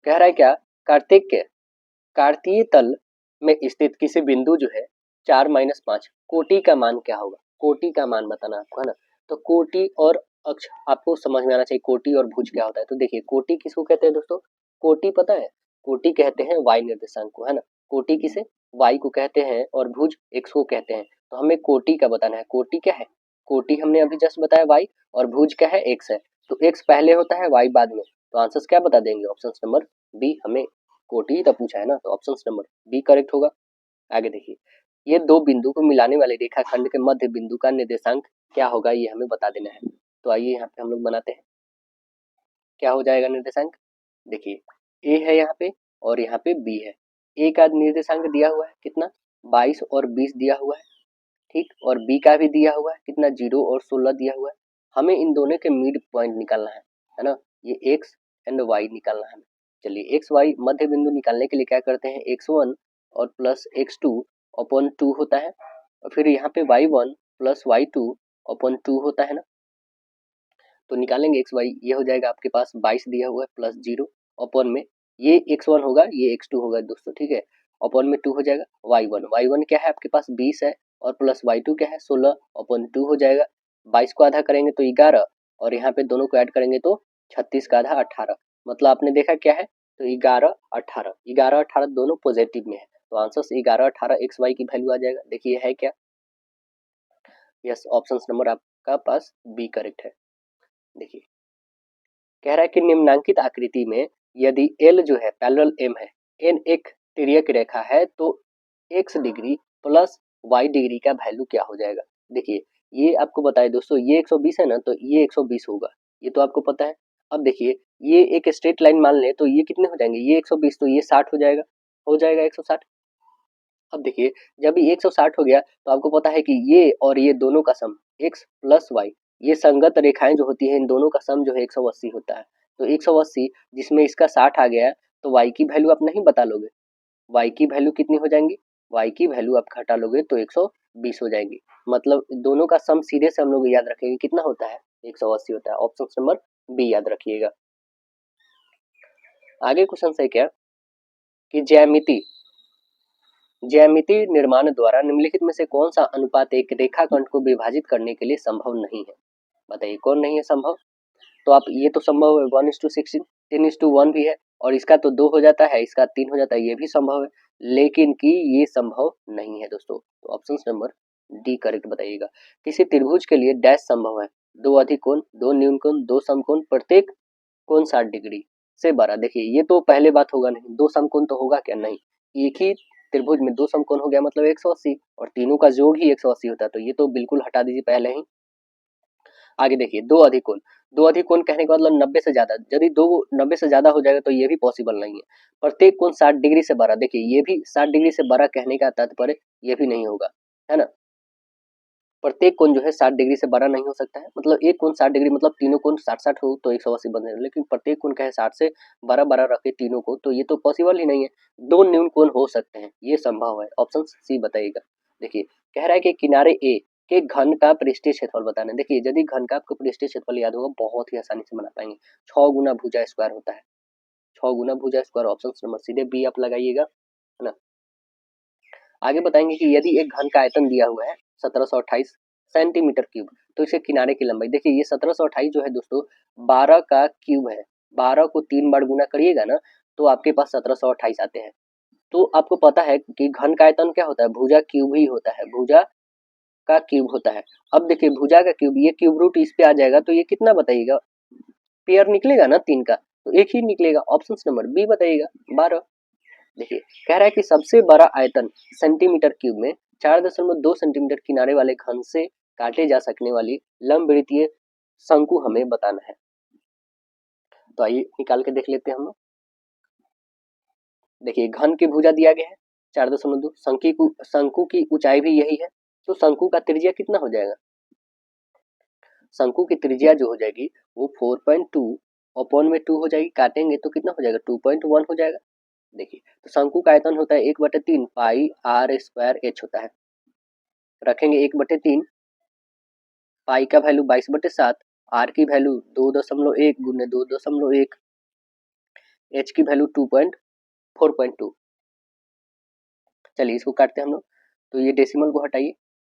कह रहा है क्या कार्तीय तल में स्थित किसी बिंदु जो है 4-5 कोटि का मान क्या होगा। कोटि का मान बताना आपको, है ना। तो कोटि और अक्ष आपको समझ में आना चाहिए, कोटि और भुज क्या होता है। तो देखिए कोटि किसको कहते हैं दोस्तों, कोटि पता है, कोटि कहते हैं वाई निर्देशांक को, है ना। कोटि किसे वाई को कहते हैं और भुज एक्स को कहते हैं। तो हमें कोटि का बताना है, कोटि क्या है, कोटि हमने अभी जस्ट बताया वाई, और भुज क्या है एक्स है। तो एक्स पहले होता है वाई बाद में, तो आंसर क्या बता देंगे ऑप्शन नंबर बी, हमें कोटि तो पूछा है ना, तो ऑप्शन नंबर बी करेक्ट होगा। आगे देखिए ये दो बिंदु को मिलाने वाले रेखाखंड के मध्य बिंदु का निर्देशांक क्या होगा, ये हमें बता देना है। तो आइए यहाँ पे हम लोग बनाते हैं, क्या हो जाएगा निर्देशांक। देखिए ए है यहाँ पे और यहाँ पे बी है। ए का निर्देशांक दिया हुआ है कितना 22 और 20 दिया हुआ है, ठीक। और बी का भी दिया हुआ है कितना 0 और 16 दिया हुआ है। हमें इन दोनों के मिड पॉइंट निकालना है ना, ये एक्स एंड वाई निकालना है। चलिए एक्स वाई मध्य बिंदु निकालने के लिए क्या करते हैं x1 और प्लस x2 अपॉन 2 होता है, और फिर यहाँ पे y1 प्लस y2 अपॉन 2 होता है ना। तो निकालेंगे एक्स वाई, ये हो जाएगा आपके पास 22 दिया हुआ है प्लस 0 अपॉन में ये x1 होगा ये x2 होगा दोस्तों, ठीक है। अपॉन में 2 हो जाएगा y1 क्या है आपके पास 20 है, और प्लस y2 क्या है 16 अपॉन 2 हो जाएगा। 22 को आधा करेंगे तो 11, और यहाँ पे दोनों को ऐड करेंगे तो 36 का आधा 18, मतलब आपने देखा क्या है, तो 11 18 दोनों पॉजिटिव में है, तो आंसर 11 18 एक्स वाई की वैल्यू आ जाएगा। देखिए है क्या, यस ऑप्शन नंबर आपका पास बी करेक्ट है। देखिए कह रहा है कि निम्नांकित आकृति में यदि L जो है पैरेलल M है, N एक तिर्यक रेखा है, तो x degree plus y degree का वैल्यू क्या हो जाएगा। देखिए ये आपको बताए दोस्तों, ये 120 है ना, तो ये 120 होगा, ये तो आपको पता है। अब देखिए ये एक स्ट्रेट लाइन मान ले तो ये कितने हो जाएंगे, ये 120 तो ये 60 हो जाएगा 160। अब देखिए जब ये 160 हो गया तो आपको पता है कि ये और ये दोनों का सम x प्लस वाई, ये संगत रेखाएं जो होती हैं इन दोनों का सम जो है 180 होता है। तो 180 जिसमें इसका 60 आ गया तो y की वैल्यू आप नहीं बता लोगे, y की वैल्यू कितनी हो जाएंगी, y की वैल्यू आप घटा लोगे तो 120 हो जाएगी। मतलब दोनों का सम सीधे से हम लोग याद रखेंगे कितना होता है, 180 होता है। ऑप्शन नंबर बी याद रखिएगा। आगे क्वेश्चन है क्या कि ज्यामिति निर्माण द्वारा निम्नलिखित में से कौन सा अनुपात एक रेखाखंड को विभाजित करने के लिए संभव नहीं है। बताइए कौन नहीं है संभव। तो आप ये तो संभव है 1:16, 3:1 भी है और इसका तो 2 हो जाता है, इसका 3 हो जाता है, ये भी संभव है, लेकिन कि ये संभव नहीं है दोस्तों। तो ऑप्शन नंबर डी करेक्ट बताइएगा। किसी त्रिभुज के लिए डैश संभव है, 2 अधिक कोण, 2 न्यून कोण, 2 समकोण, प्रत्येक कोण 60 डिग्री से बड़ा। देखिए ये तो पहले बात होगा नहीं, 2 समकोण तो होगा क्या, नहीं। एक ही त्रिभुज में 2 समकोण हो गया मतलब 180 और तीनों का जोड़ ही 180 होता है, तो ये तो बिल्कुल हटा दीजिए पहले ही। आगे देखिए 2 अधिक कोण, 2 अधिक कोण कहने का मतलब 90 से ज्यादा, यदि 2 90 से ज्यादा हो जाएगा तो ये भी पॉसिबल नहीं है। प्रत्येक कोण 60 डिग्री से बड़ा, देखिए ये भी 60 डिग्री से बड़ा कहने का तात्पर्य ये भी नहीं होगा, है ना। प्रत्येक कोण जो है 60 डिग्री से बड़ा नहीं हो सकता है, मतलब एक कोण 60 डिग्री मतलब तीनों कोण 60-60 हो तो 180 बन जाएगा, लेकिन प्रत्येक कोण कहे 60 से बड़ा बड़ा रखे तीनों को तो ये तो पॉसिबल ही नहीं है। 2 न्यून कोण हो सकते हैं, ये संभव है। ऑप्शन सी बताइएगा। देखिए कह रहा है कि किनारे ए के घन का पृष्ठीय क्षेत्रफल बताना है। देखिए यदि घन का आपको पृष्ठीय क्षेत्रफल याद होगा बहुत ही आसानी से बना पाएंगे, 6 गुना भुजा स्क्वायर होता है, 6 गुना भुजा स्क्वायर। ऑप्शन नंबर सीधे बी आप लगाइएगा, है ना। आगे बताएंगे कि यदि एक घन का आयतन दिया हुआ है 1728 सेंटीमीटर क्यूब, तो इसे किनारे की लंबाई, देखिए ये 1728 जो है दोस्तों 12 का क्यूब है, 12 को 3 बार गुना करिएगा ना तो आपके पास 1728 आते हैं। तो आपको पता है कि घन का आयतन क्या होता है, भुजा क्यूब ही होता है, भुजा का क्यूब होता है। अब देखिए भुजा का क्यूब, ये क्यूब रूट इस पे आ जाएगा तो ये कितना बताइएगा, पेयर निकलेगा ना 3 का, तो एक ही निकलेगा। ऑप्शन नंबर बी बताइएगा 12। देखिए कह रहा है कि सबसे बड़ा आयतन सेंटीमीटर क्यूब में 4.2 सेंटीमीटर किनारे वाले घन से काटे जा सकने वाली लंबवृत्तीय शंकु हमें बताना है। तो आइए निकाल के देख लेते हैं हम लोग। देखिए घन की भुजा दिया गया है 4.2, शंकु की ऊंचाई भी यही है, तो शंकु का त्रिज्या कितना हो जाएगा, शंकु की त्रिज्या जो हो जाएगी वो 4.2 अपॉन में 2 हो जाएगी, काटेंगे तो कितना हो जाएगा 2.1 हो जाएगा। देखिए तो शंकु का आयतन होता है 1/3 पाई आर स्क्वायर एच होता है, रखेंगे 1/3, पाई का वैल्यू 22/7, आर की वैल्यू 2.1 गुने 2.1, एच की वैल्यू 4.2। चलिए इसको काटते हैं हम लोग, तो ये डेसिमल को हटाइए,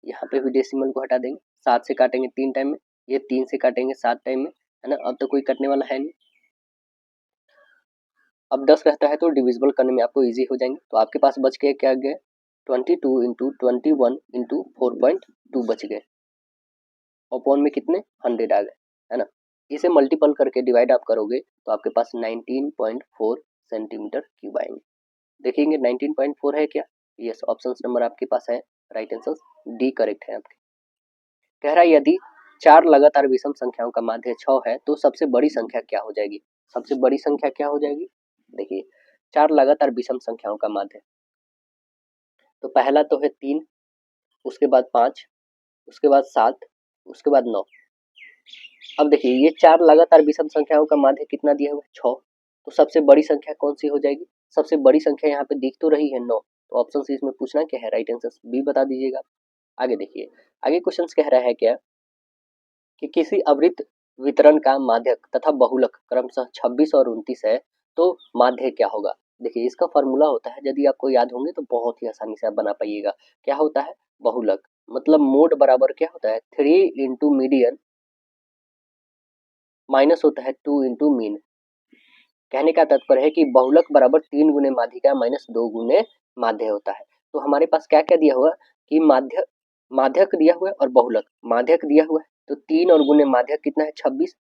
यहाँ पे भी डेसिमल को हटा देंगे, 7 से काटेंगे 3 टाइम में, ये 3 से काटेंगे 7 टाइम में, है ना। अब तो कोई कटने वाला है नहीं, अब 10 रहता है तो डिविजिबल करने में आपको इजी हो जाएंगे। तो आपके पास बच के क्या गए 22 इंटू 21 इंटू 4.2 बच गए, अपॉन में कितने 100 आ गए, है ना। इसे मल्टीपल करके डिवाइड आप करोगे तो आपके पास 19.4 सेंटीमीटर क्यूब आएंगे। देखेंगे 19.4 है क्या, यस ऑप्शन नंबर आपके पास है, राइट आंसर डी करेक्ट है आपके। कह रहा है यदि 4 लगातार विषम संख्याओं का माध्य 6 है तो सबसे बड़ी संख्या क्या हो जाएगी, सबसे बड़ी संख्या क्या हो जाएगी। देखिए 4 लगातार विषम संख्याओं का माध्य, तो पहला तो है 3, उसके बाद 5, उसके बाद 7, उसके बाद 9। अब देखिए ये 4 लगातार विषम संख्याओं का माध्य कितना दिया हुआ है 6, तो सबसे बड़ी संख्या कौन सी हो जाएगी, सबसे बड़ी संख्या यहाँ पे दिख तो रही है 9, तो ऑप्शन सी इसमें पूछना क्या है, राइट आंसर बी बता दीजिएगा। आगे देखिए आगे क्वेश्चन कह रहा है क्या कि किसी आवृत्त वितरण का माध्यक तथा बहुलक क्रमशः 26 और 29 है तो माध्य क्या होगा। देखिए इसका फॉर्मूला होता है, यदि आपको याद होंगे तो बहुत ही आसानी से आप बना पाइएगा। क्या होता है बहुलक, मतलब मोड बराबर क्या होता है 3 इंटू मीडियन माइनस होता है 2 इंटू मीन। कहने का तात्पर्य है कि बहुलक बराबर 3 गुने माध्यिका माइनस 2 गुने माध्य होता है। तो हमारे पास क्या क्या दिया हुआ कि माध्यक दिया हुआ है और बहुलक, माध्यक दिया हुआ है तो 3 और गुने माध्यक कितना है 26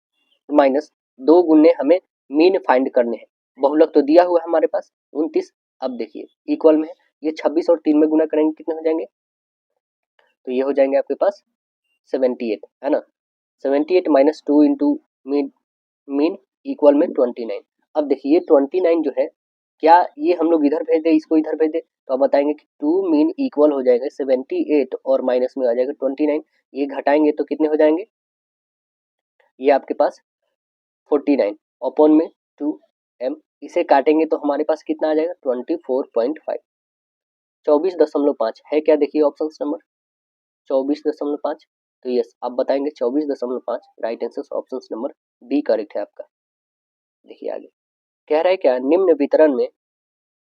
माइनस 2 गुने हमें मीन फाइंड करने हैं, बहुलक तो दिया हुआ है हमारे पास 29। अब देखिए इक्वल में है, ये 26 और 3 में गुना करेंगे कितने हो जाएंगे, तो ये हो जाएंगे आपके पास 78, है ना। 78 माइनस 2 इंटू मीन इक्वल में 29। अब देखिए 29 जो है क्या ये हम लोग इधर भेज दे, इसको इधर भेज दे, तो आप बताएंगे कि 2 मीन इक्वल हो जाएगा 78 और माइनस में आ जाएगा 29। ये घटाएंगे तो कितने हो जाएंगे, ये आपके पास 49 अपॉन में 2m, इसे काटेंगे तो हमारे पास कितना आ जाएगा 24.5, 24.5 है क्या, देखिए ऑप्शन नंबर 24.5। तो यस आप बताएंगे 24.5, right answer option number B correct है आपका। देखिए आगे कह रहा है क्या, निम्न वितरण में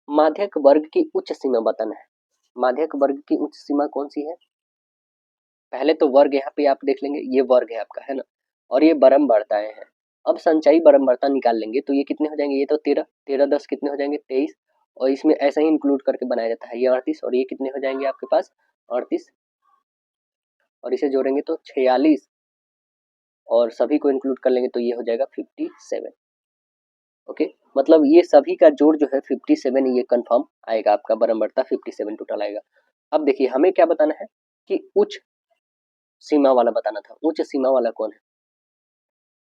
माध्यक वर्ग की उच्च सीमा बताना है। माध्यक वर्ग की उच्च सीमा कौन सी है, पहले तो वर्ग यहाँ पे आप देख लेंगे, ये वर्ग है आपका, है ना, और ये बरमवर्ताएं हैं। अब संचयी बरमवर्ता निकाल लेंगे तो ये कितने हो जाएंगे, ये तो 13, 13 10 कितने हो जाएंगे 23, और इसमें ऐसा ही इंक्लूड करके बनाया जाता है, ये 38, और ये कितने हो जाएंगे आपके पास 38, और इसे जोड़ेंगे तो 46, और सभी को इंक्लूड कर लेंगे तो ये हो जाएगा 57। ओके, मतलब ये सभी का जोड़ जो है 57, ये कंफर्म आएगा आपका, बरमवर्ता 57 टोटल आएगा। अब देखिए हमें क्या बताना है कि उच्च सीमा वाला बताना था, उच्च सीमा वाला कौन है,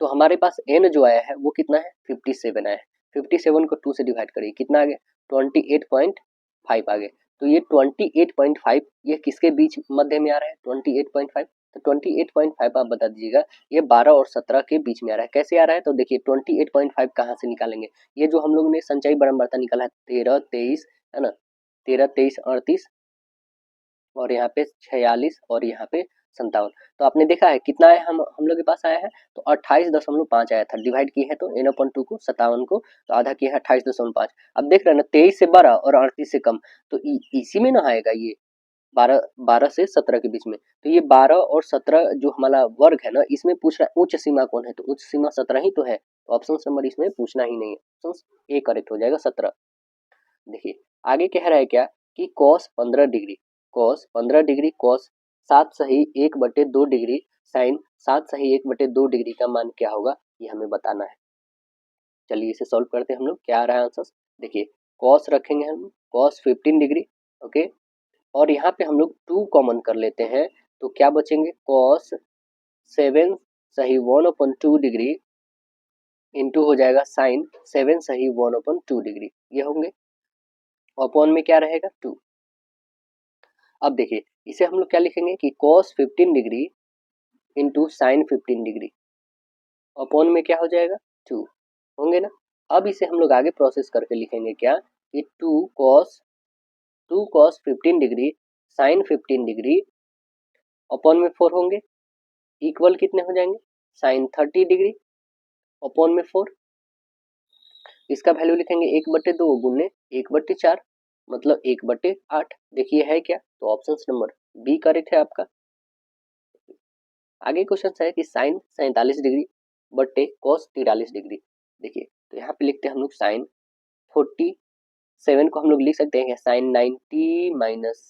तो हमारे पास n जो आया है वो कितना है 57 आया है, 57 को 2 से डिवाइड करिए कितना आ गया 28.5 आ गया, तो ये 28.5 ये किसके बीच मध्य में आ रहा है 28.5, तो 28.5 आप बता दीजिएगा, ये 12 और 17 के बीच में आ रहा है, कैसे आ रहा है, तो देखिए 28.5 कहाँ से निकालेंगे, ये जो हम लोग ने संचयी बरमवर्ता निकाला है 13 23 है ना, 13 23 38 और यहाँ पे 46 और यहाँ पे 57, तो आपने देखा है कितना है हम लोग के पास आया है, तो 28.5 आया था, डिवाइड किए हैं तो n/2 को 57 को, तो आधा किया है 28.5। अब देख रहे हैं ना 23 से 12 और 38 से कम, तो इसी में ना आएगा ये 12 से 17 के बीच में, तो ये 12 और 17 जो हमारा वर्ग है ना, इसमें पूछ रहा है उच्च सीमा कौन है, तो उच्च सीमा 17 ही तो है, तो ऑप्शन नंबर इसमें पूछना ही नहीं है, ऑप्शन ए करेक्ट हो जाएगा 17। देखिए आगे कह रहा है क्या कि cos 15 degree, cos 15 degree cos 7 सही 1/2 डिग्री sin 7 सही 1/2 डिग्री का मान क्या होगा, ये हमें बताना है। चलिए इसे सॉल्व करते हैं हम लोग, क्या आ रहा है आंसर, देखिए cos रखेंगे हम cos 15 डिग्री, ओके, और यहाँ पे हम लोग 2 कॉमन कर लेते हैं, तो क्या बचेंगे cos 7 सही 1/2 डिग्री इंटू हो जाएगा sin 7 सही 1/2 डिग्री, ये होंगे, अपॉन में क्या रहेगा 2। अब देखिए इसे हम लोग क्या लिखेंगे कि cos 15 degree into sine 15 degree, upon में क्या हो जाएगा 2 होंगे ना। अब इसे हम लोग आगे प्रोसेस करके लिखेंगे क्या कि 2 cos 15 degree sine 15 degree upon में 4 होंगे, इक्वल कितने हो जाएंगे साइन 30 डिग्री अपॉन में 4, इसका वैल्यू लिखेंगे 1/2 गुने 1/4 मतलब 1/8, देखिए है क्या, तो ऑप्शन नंबर बी करेक्ट है आपका। आगे क्वेश्चन है कि साइन 47 डिग्री बट्टे कॉस 43 डिग्री, देखिए तो यहाँ पे लिखते हैं हम लोग साइन 47 को हम लोग लिख सकते हैं साइन 90 माइनस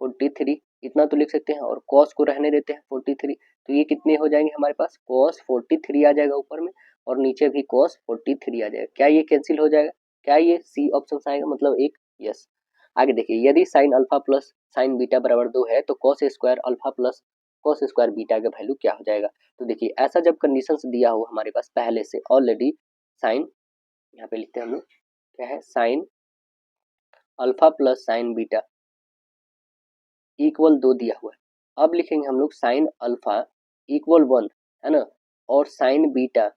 43, इतना तो लिख सकते हैं, और कॉस को रहने देते हैं 43, तो ये कितने हो जाएंगे हमारे पास कॉस 43 आ जाएगा ऊपर में, और नीचे भी कॉस 43 आ जाएगा, क्या ये कैंसिल हो जाएगा, क्या ये सी ऑप्शन आएगा, मतलब एक यस। आगे देखिए यदि sine alpha plus sign beta बराबर 2 है तो cos square alpha plus cos square beta का वैल्यू क्या हो जाएगा, तो देखिए ऐसा जब कंडीशंस दिया हो हमारे पास पहले से ऑलरेडी, साइन यहाँ पे लिखते हैं हम लोग क्या है sine alpha plus sign beta equal 2 दिया हुआ है, अब लिखेंगे हम लोग साइन अल्फा इक्वल 1 है ना, और साइन बीटा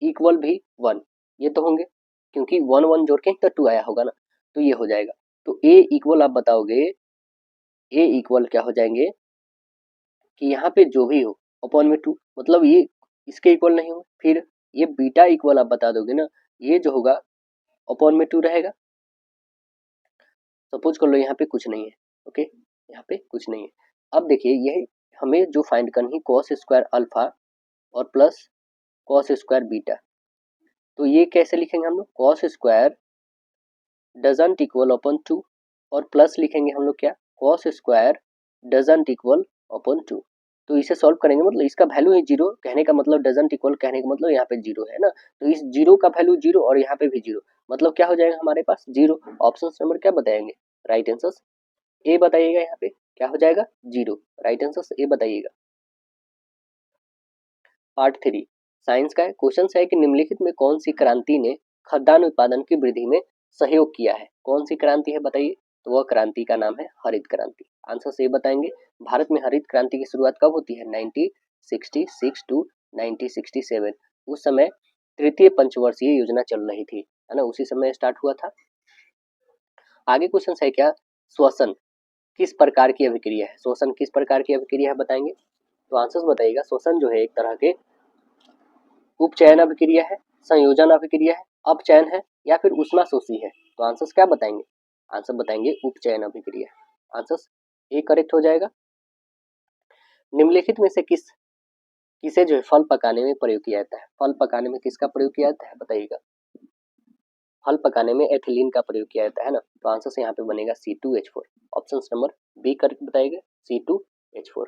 इक्वल भी 1, ये तो होंगे क्योंकि 1 1 जोड़ के तो 2 आया होगा ना, तो ये हो जाएगा, तो ए इक्वल आप बताओगे, ए इक्वल क्या हो जाएंगे कि यहाँ पे जो भी हो अपॉन में 2, मतलब ये इसके इक्वल नहीं हो, फिर ये बीटा इक्वल आप बता दोगे ना, ये जो होगा अपॉन में 2 रहेगा, सपोज कर लो यहाँ पे कुछ नहीं है, ओके यहाँ पे कुछ नहीं है। अब देखिए यह हमें जो फाइंड करनी है कॉस स्क्वायर अल्फा और प्लस कॉस स्क्वायर बीटा, तो ये कैसे लिखेंगे हम लोग cos square doesn't equal upon 2, और प्लस लिखेंगे हम लोग क्या cos square doesn't equal upon 2, तो इसे सॉल्व करेंगे मतलब इसका वैल्यू है 0, कहने का मतलब डजंट इक्वल कहने का मतलब यहाँ पे 0 है ना, तो इस 0 का वैल्यू 0 और यहाँ पे भी 0, मतलब क्या हो जाएगा हमारे पास 0, ऑप्शन नंबर क्या बताएंगे राइट आंसर ए बताइएगा, यहाँ पे क्या हो जाएगा 0, राइट आंसर ए बताइएगा। पार्ट 3 साइंस का है, क्वेश्चन है कि निम्नलिखित में कौन सी क्रांति ने खाद्यान्न उत्पादन की वृद्धि में सहयोग किया है, कौन सी क्रांति है बताइए, तो वह क्रांति का नाम है हरित क्रांति। आंसर से बताएंगे भारत में हरित क्रांति की शुरुआत कब होती है? 1966 टू 1967। उस समय तृतीय पंचवर्षीय योजना चल रही थी, है ना, उसी समय स्टार्ट हुआ था। आगे क्वेश्चन है क्या, श्वसन किस प्रकार की अभिक्रिया है? श्वसन किस प्रकार की अभिक्रिया है बताएंगे? तो आंसर बताइएगा श्वसन जो है एक तरह के उपचयन अभिक्रिया है, संयोजन अभिक्रिया है, अपचयन है या फिर ऊष्मा शोषी है। तो आंसर क्या बताएंगे? आंसर बताएंगे उपचयन अभिक्रिया। आंसर ए करेक्ट हो जाएगा। निम्नलिखित में से किसे जो है फल पकाने में प्रयोग किया जाता है? फल पकाने में किसका प्रयोग किया जाता है बताइएगा? फल पकाने में एथिलीन का प्रयोग किया जाता है ना। तो आंसर से यहाँ पे बनेगा C2H4। Option number B correct बताइएगा, C2H4।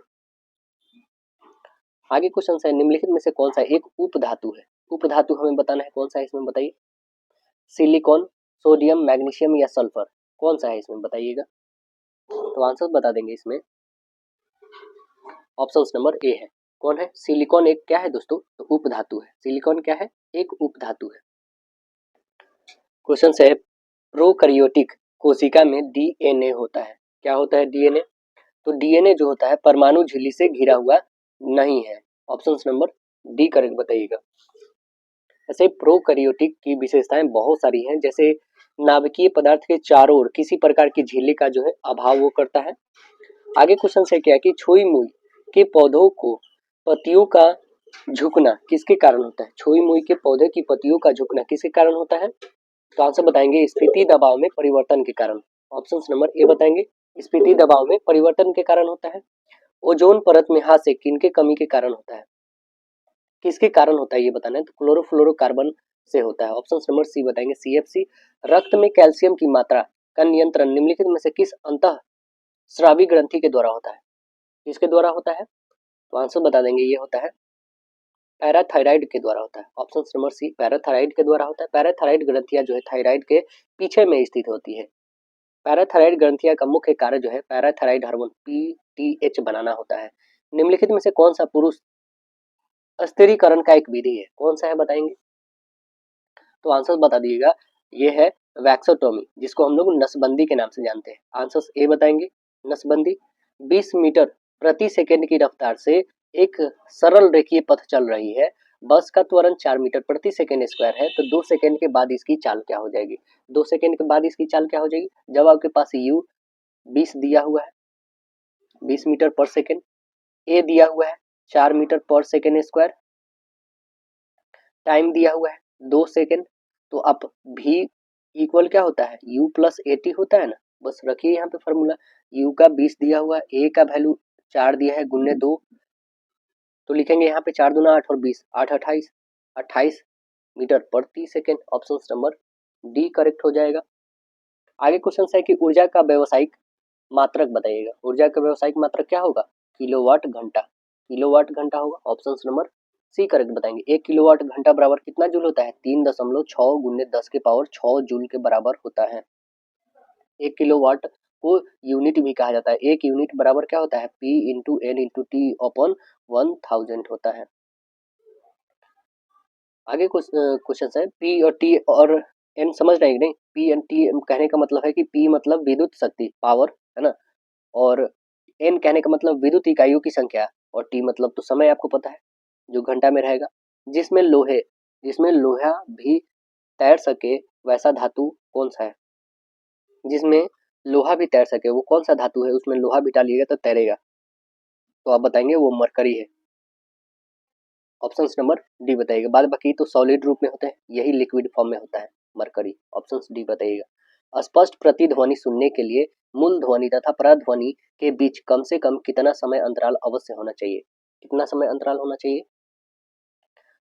आगे क्वेश्चन है निम्नलिखित में से कौन सा एक उप धातु है? उप धातु हमें बताना है, कौन सा है इसमें बताइए? सिलिकॉन, सोडियम, मैग्नीशियम या सल्फर, कौन सा है इसमें बताइएगा? तो आंसर बता देंगे इसमें, ऑप्शन नंबर ए है। कौन है? सिलिकॉन एक क्या है दोस्तों? तो उप धातु है। सिलिकॉन क्या है? एक उप धातु है। क्वेश्चन है प्रोकैरियोटिक कोशिका में डीएनए होता है। क्या होता है डीएनए? तो डीएनए जो होता है परमाणु झिल्ली से घिरा हुआ नहीं है। ऑप्शन नंबर डी करेक्ट बताइएगा। ऐसे प्रोकैरियोटिक की विशेषताएं बहुत सारी हैं, जैसे नाभिकीय पदार्थ के चारों ओर किसी प्रकार की झिल्ली का जो है अभाव वो करता है। आगे क्वेश्चन से क्या है कि छुई मुई के पौधों को पत्तियों का झुकना किसके कारण होता है? छुई मुई के पौधे की पत्तियों का झुकना किसके कारण होता है? तो आंसर बताएंगे स्फीति दबाव में परिवर्तन के कारण। ऑप्शन नंबर ए बताएंगे स्फीति दबाव में परिवर्तन के कारण होता है। ओजोन परत में हास्य किनके कमी के कारण होता है? किसके कारण होता है ये बताना है। तो क्लोरोफ्लोरोकार्बन से होता है। ऑप्शन नंबर सी बताएंगे CFC। रक्त में कैल्शियम की मात्रा का नियंत्रण निम्नलिखित में से किस अंतः स्रावी ग्रंथि के द्वारा होता है? किसके द्वारा होता है? तो आंसर बता देंगे ये होता है पैराथायराइड के द्वारा होता है। ऑप्शन नंबर सी पैराथायराइड के द्वारा होता है। पैराथायराइड ग्रंथियां जो है थायराइड के पीछे में स्थित होती है। पैराथायराइड ग्रंथियां का मुख्य कार्य जो है पैराथायराइड हार्मोन PTH बनाना होता है। निम्नलिखित में से कौन सा पुरुष स्थिरीकरण का एक विधि है? कौन सा है बताएंगे? तो आंसर बता दिएगा ये है वैक्सोटोमी, जिसको हम लोग नसबंदी के नाम से जानते हैं। आंसर ए बताएंगे नसबंदी। 20 मीटर प्रति सेकंड की रफ्तार से एक सरल रेखीय पथ चल रही है। बस का त्वरण 4 मीटर प्रति सेकंड स्क्वायर है, तो 2 सेकंड के बाद इसकी चाल क्या हो जाएगी? 2 सेकंड के बाद इसकी चाल क्या हो जाएगी? जब आपके पास u 20 दिया हुआ है 20 मीटर पर सेकंड, a दिया हुआ है 4 मीटर पर सेकंड स्क्वायर, टाइम दिया हुआ है 2 सेकंड, तो अब v इक्वल क्या होता है? u प्लस AT होता है ना। बस रखिए यहाँ पे फॉर्मूला, u का 20 दिया हुआ है, a का वैल्यू 4 दिया है गुने 2, तो लिखेंगे यहाँ पे 4 दूना 8 और 20 8 28 मीटर प्रति second. Option number D correct हो जाएगा। आगे क्वेश्चन है कि ऊर्जा का व्यावसायिक मात्रक बताइएगा। ऊर्जा का व्यावसायिक मात्रक क्या होगा? किलोवाट घंटा। किलोवाट घंटा होगा। ऑप्शन नंबर सी करेक्ट बताएंगे। 1 किलोवाट घंटा बराबर कितना जूल होता है? 3.6 गुने 10 के पावर 6 जूल के बराबर होता है। 1 किलोवाट को यूनिट भी कहा जाता है। 1 यूनिट बराबर क्या होता है? P into N into T upon 1000 होता है। आगे क्वेश्चन है P और T और N समझ रहे हैं कि नहीं? P एंड T कहने का मतलब है कि P मतलब विद्युत शक्ति पावर, है ना, और N कहने का मतलब विद्युत इकाइयों की संख्या, और T मतलब तो समय आपको पता है जो घंटा में रहेगा। जिसमें लोहा भी तैर सके वैसा धातु कौन सा है? जिसमें लोहा भी तैर सके वो कौन सा धातु है? उसमें लोहा भी डालिएगा तो तैरेगा, तो आप बताएंगे वो मरकरी है। ऑप्शन नंबर डी बताइएगा। बाद बाकी तो सॉलिड रूप में होते हैं, यही लिक्विड फॉर्म में होता है मरकरी। ऑप्शन डी बताइएगा। स्पष्ट प्रतिध्वनि सुनने के लिए मूल ध्वनि तथा प्रध्वनि के बीच कम से कम कितना समय अंतराल अवश्य होना चाहिए? कितना समय अंतराल होना चाहिए?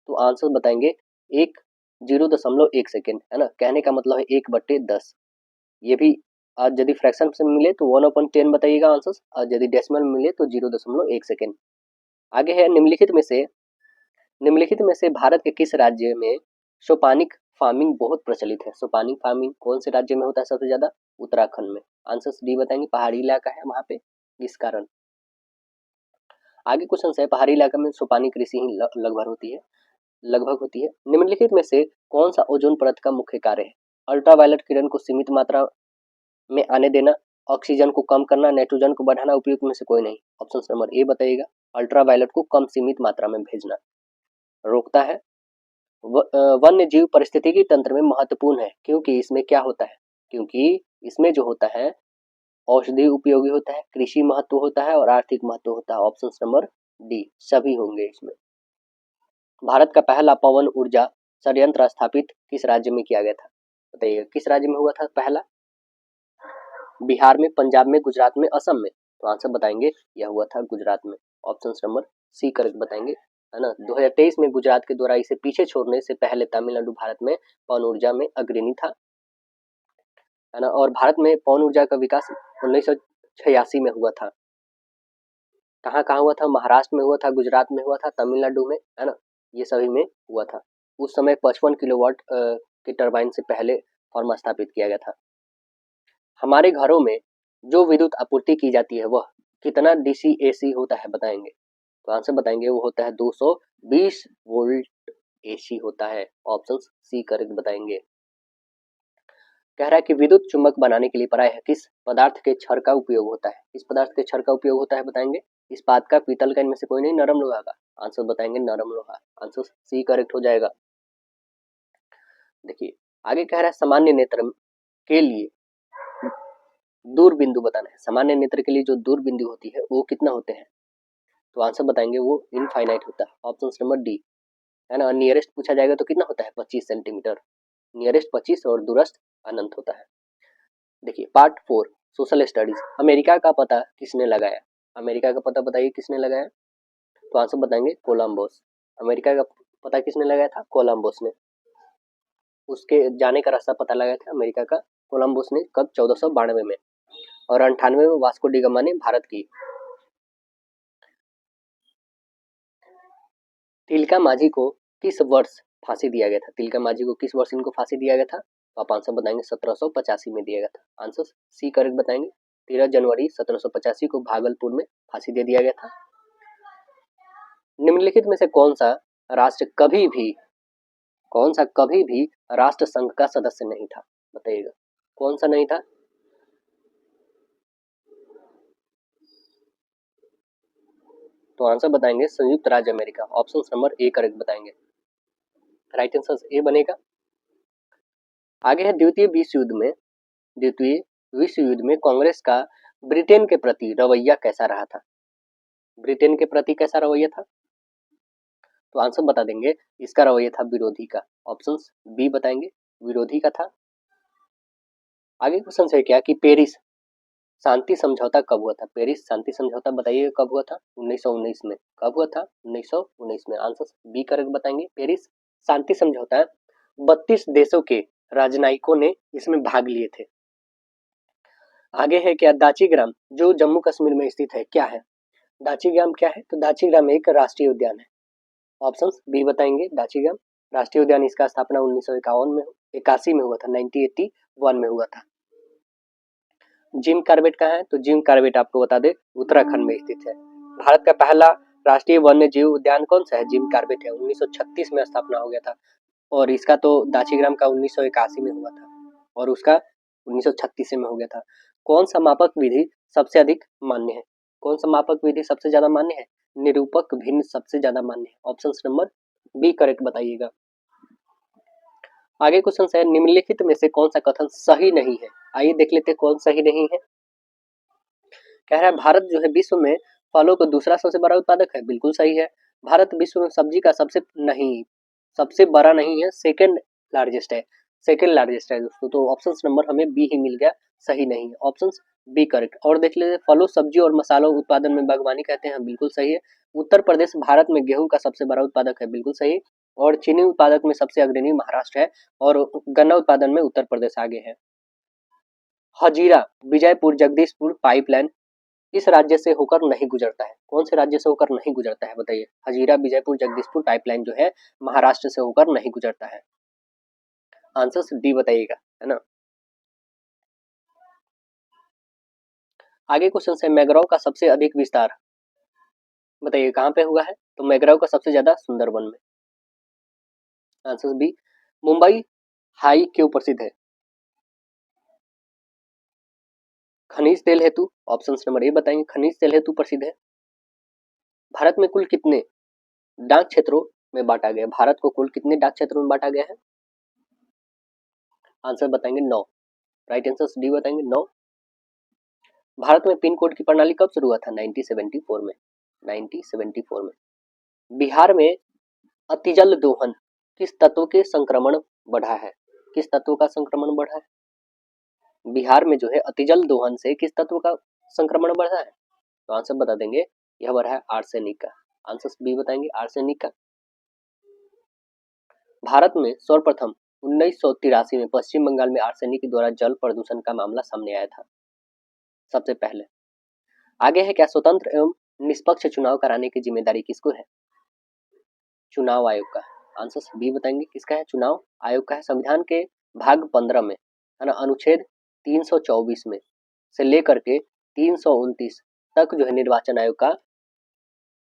तो आंसर बताएंगे 0.1 सेकेंड, है ना। कहने का मतलब है 1/10। ये भी आज यदि फ्रैक्शन से मिले तो 1/10 बताइएगा आंसर, और यदि डेसिमल में मिले तो 0.1 सेकेंड। आगे है निम्नलिखित में से भारत के किस राज्य में सोपानिक फार्मिंग बहुत प्रचलित है? सोपानिक फार्मिंग कौन से राज्य में होता है सबसे ज्यादा? उत्तराखंड में। आंसर डी बताएंगे, पहाड़ी इलाका है वहां पे, इस कारण। आगे क्वेश्चन है पहाड़ी इलाका में सोपानी कृषि ही लगभग होती है। निम्नलिखित में से कौन सा ओजोन परत का मुख्य कार्य है? अल्ट्रावायलेट किरण को सीमित मात्रा में आने देना, ऑक्सीजन को कम करना, नाइट्रोजन को बढ़ाना, उपयुक्त में से कोई नहीं। ऑप्शन नंबर ए बताइएगा। अल्ट्रावायलेट को कम सीमित मात्रा में भेजना। रोकता है। वन्य जीव पारिस्थितिकी तंत्र में महत्वपूर्ण है क्योंकि इसमें क्या होता है, क्योंकि इसमें जो होता है औषधि उपयोगी होता है, कृषि महत्व होता है और आर्थिक महत्व होता है। ऑप्शन नंबर डी सभी होंगे इसमें। भारत का पहला पवन ऊर्जा संयंत्र स्थापित किस राज्य में किया गया था, बताइए किस राज्य में हुआ था पहला? बिहार में, पंजाब में, गुजरात में, असम में। तो आंसर बताएंगे यह हुआ था गुजरात में। ऑप्शन नंबर सी करेक्ट बताएंगे, है ना। 2023 में गुजरात के द्वारा इसे पीछे छोड़ने से पहले तमिलनाडु भारत में पवन ऊर्जा में अग्रणी था, है ना। और भारत में पवन ऊर्जा का विकास 1986 में हुआ था। कहाँ कहाँ हुआ था? महाराष्ट्र में हुआ था, गुजरात में हुआ था, तमिलनाडु में, है ना, ये सभी में हुआ था। उस समय 55 किलोवाट के टरबाइन से पहले फॉर्म स्थापित किया गया था। हमारे घरों में जो विद्युत आपूर्ति की जाती है वह कितना डीसी एसी होता है, बताएंगे। तो आंसर बताएंगे वो होता है 220 वोल्ट एसी होता है। ऑप्शन सी करेक्ट बताएंगे। कह रहा है कि विद्युत चुंबक बनाने के लिए प्रायः किस पदार्थ के छड़ का उपयोग होता है? किस पदार्थ के छड़ का उपयोग होता है, बताएंगे। इस्पात का, पीतल का, इनमें से कोई नहीं, नरम लोहा का। आंसर बताएंगे नरम लोहा। आंसर सी करेक्ट हो जाएगा। देखिए आगे कह रहा है सामान्य नेत्र के लिए दूर बिंदु बताना है। सामान्य नेत्र के लिए जो दूर बिंदु होती है वो कितना होते हैं? तो आंसर बताएंगे वो इनफाइनाइट होता है। ऑप्शन नंबर डी, है ना। नियरेस्ट पूछा जाएगा तो कितना होता है? 25 सेंटीमीटर। नियरेस्ट 25 और दूरस्थ अनंत होता है। देखिए पार्ट 4 सोशल स्टडीज। अमेरिका का पता किसने लगाया? अमेरिका का पता बताइए किसने लगाया? तो आंसर बताएंगे कोलंबस। अमेरिका का पता किसने लगाया था? कोलंबस ने। उसके जाने का रास्ता पता लगाया था अमेरिका का कोलंबस ने। कब? 1492 में। और 98 में वास्को डी गामा ने भारत की। तिलका माझी को किस वर्ष फांसी दिया गया था? तिलका माझी को किस वर्ष इनको फांसी दिया गया था? तो आप आंसर बताएंगे 1785 में दिया गया था। आंसर सी करेक्ट बताएंगे। 13 जनवरी 1785 को भागलपुर में फांसी दे दिया गया था। निम्नलिखित में से कौन सा कभी भी राष्ट्र संघ का सदस्य नहीं था, बताइएगा कौन सा नहीं था? तो आंसर बताएंगे संयुक्त राज्य America. Option number A correct बताएंगे। राइट आंसर ए बनेगा। आगे है द्वितीय विश्व युद्ध में कांग्रेस का ब्रिटेन के प्रति रवैया कैसा रहा था? ब्रिटेन के प्रति कैसा रवैया था? तो आंसर बता देंगे इसका रवैया था विरोधी का। ऑप्शन बी बताएंगे विरोधी का था। आगे क्वेश्चन है क्या कि पेरिस शांति समझौता कब हुआ था? पेरिस शांति समझौता बताइए कब हुआ था? 1919 में। कब हुआ था? 1919 में। आंसर बी करेक्ट बताएंगे। पेरिस शांति समझौता 32 देशों के राजनयिकों ने इसमें भाग लिए थे। आगे है क्या दाचीग्राम जो जम्मू कश्मीर में स्थित है क्या है? दाचीग्राम क्या है? तो दाचीग्राम एक राष्ट्रीय उद्यान है। ऑप्शन बी बताएंगे दाचीग्राम राष्ट्रीय उद्यान। इसका स्थापना 1981 में हुआ था, 1981 में हुआ था। जिम कार्बेट कहाँ है? तो जिम कार्बेट आपको बता दे उत्तराखंड में स्थित है। भारत का पहला राष्ट्रीय वन्य जीव उद्यान कौन सा है? जिम कार्बेट है। 1936 में स्थापना हो गया था। और इसका तो दाचीग्राम का 1981 में हुआ था और उसका 1936 में हो गया था। कौन सा मापक विधि सबसे अधिक मान्य है? कौन सा मापक विधि सबसे ज्यादा मान्य है? निरूपक भिन्न सबसे ज्यादा मान्य है। ऑप्शन नंबर बी करेक्ट बताइएगा। आगे क्वेश्चन है निम्नलिखित में से कौन सा कथन सही नहीं है? आइए देख लेते हैं कौन सही नहीं है। कह रहा है भारत जो है विश्व में फलों का दूसरा सबसे बड़ा उत्पादक है। बिल्कुल सही है। भारत विश्व में सब्जी का सबसे बड़ा नहीं है, सेकंड लार्जेस्ट है। सेकंड लार्जेस्ट है दोस्तों। तो ऑप्शन नंबर हमें बी ही मिल गया, सही नहीं है। Option B correct. और देख लेते फलों, सब्जी और मसालों उत्पादन में बागवानी कहते हैं, बिल्कुल सही है। उत्तर प्रदेश भारत में गेहूं का सबसे बड़ा उत्पादक है, बिल्कुल सही। और चीनी उत्पादक में सबसे अग्रणी महाराष्ट्र है और गन्ना उत्पादन में उत्तर प्रदेश आगे है। हजीरा विजयपुर जगदीशपुर पाइपलाइन इस राज्य से होकर नहीं गुजरता है? कौन से राज्य से होकर नहीं गुजरता है बताइए? हजीरा विजयपुर जगदीशपुर पाइपलाइन जो है महाराष्ट्र से होकर नहीं गुजरता है। आंसर डी बताइएगा, है ना। आगे क्वेश्चन है मैग्रोव का सबसे अधिक विस्तार बताइए कहां पे हुआ है? तो मैग्रोव का सबसे ज्यादा सुंदरबन में। Answer B. मुंबई हाई क्यों प्रसिद्ध है? खनिज तेल हेतु, ऑप्शन नंबर ए बताएंगे, खनिज तेल हेतु प्रसिद्ध है। भारत में कुल कितने डाक क्षेत्रों में बांटा गया, भारत को कुल कितने डाक क्षेत्रों में बांटा गया है? आंसर बताएंगे 9, राइट आंसर डी बताएंगे 9। भारत में पिन कोड की प्रणाली कब शुरू हुआ था? 1974 में, 1974 में। बिहार में अतिजल दोहन किस तत्व के संक्रमण बढ़ा है? किस तत्व का संक्रमण बढ़ा है? बिहार में जो है अतिजल दोहन से किस तत्व का संक्रमण बढ़ा है? तो आंसर बता देंगे, यह बढ़ा है आर्सेनिक का। आंसर बी बताएंगे, आर्सेनिक का। भारत में सर्वप्रथम 1983 में पश्चिम बंगाल में आर्सेनिक के द्वारा जल प्रदूषण का मामला सामने आया था, सबसे पहले। आगे है, क्या स्वतंत्र एवं निष्पक्ष चुनाव कराने की जिम्मेदारी किसको है? चुनाव आयोग का। आंसर बी बताएंगे, किसका है? चुनाव आयोग का है। संविधान के भाग 15 में, है ना, अनुच्छेद 324 में से लेकर के 329 तक जो है निर्वाचन आयोग का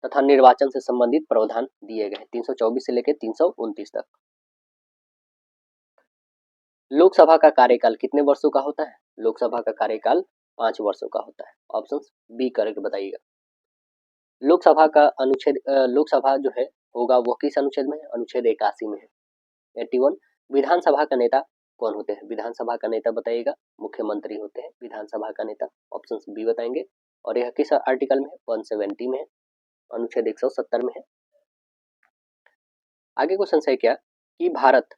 तथा निर्वाचन से संबंधित प्रावधान दिए गए, 324 से लेकर 329 तक। लोकसभा का कार्यकाल कितने वर्षों का होता है? लोकसभा का कार्यकाल 5 वर्षों का होता है। ऑप्शन बी करके बताइएगा। लोकसभा का अनुच्छेद लोकसभा जो है होगा वो किस अनुच्छेद में है? अनुच्छेद 81 में है, 81। विधानसभा का नेता कौन होते हैं? विधानसभा का नेता बताइएगा, मुख्यमंत्री होते हैं विधानसभा का नेता। ऑप्शन बी बताएंगे। और यह किस आर्टिकल में है? 170 में है, अनुच्छेद 170 में है। आगे क्वेश्चन है क्या कि भारत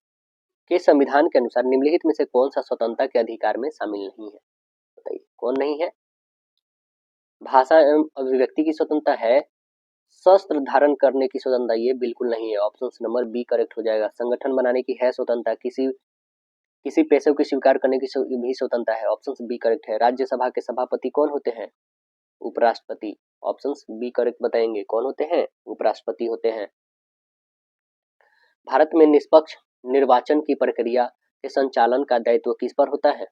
के संविधान के अनुसार निम्नलिखित में से कौन सा स्वतंत्रता के अधिकार में शामिल नहीं है? बताइए कौन नहीं है? भाषा एवं अभिव्यक्ति की स्वतंत्रता है, शस्त्र धारण करने की स्वतंत्रता ये बिल्कुल नहीं है, ऑप्शन नंबर बी करेक्ट हो जाएगा। संगठन बनाने की है स्वतंत्रता, किसी पेशे को स्वीकार करने की भी स्वतंत्रता है, ऑप्शन बी करेक्ट है। राज्यसभा के सभापति कौन होते हैं? उपराष्ट्रपति। ऑप्शन बी करेक्ट बताएंगे, कौन होते हैं? उपराष्ट्रपति होते हैं। भारत में निष्पक्ष निर्वाचन की प्रक्रिया के संचालन का दायित्व किस पर होता है?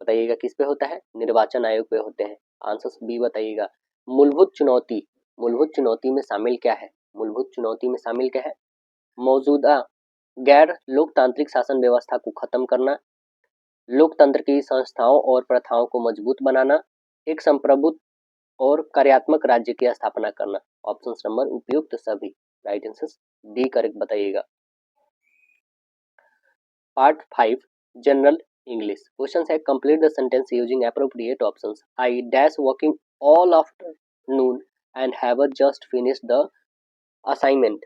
बताइएगा, किस पे होता है? निर्वाचन आयोग पे होते हैं। आंसर बी बताइएगा। मूलभूत चुनौती में शामिल क्या है? मूलभूत चुनौती में शामिल क्या है? मौजूदा गैर लोकतांत्रिक शासन व्यवस्था को खत्म करना, लोकतंत्र की संस्थाओं और प्रथाओं को मजबूत बनाना, एक संप्रभुत्व और कार्यात्मक राज्य की स्थापना करना। ऑप्शन नंबर उपयुक्त सभी, राइट आंसर डी करेक्ट बताइएगा। पार्ट 5 जनरल इंग्लिश क्वेश्चन है, complete the sentence using appropriate options. I dash working all afternoon and have just finish the assignment.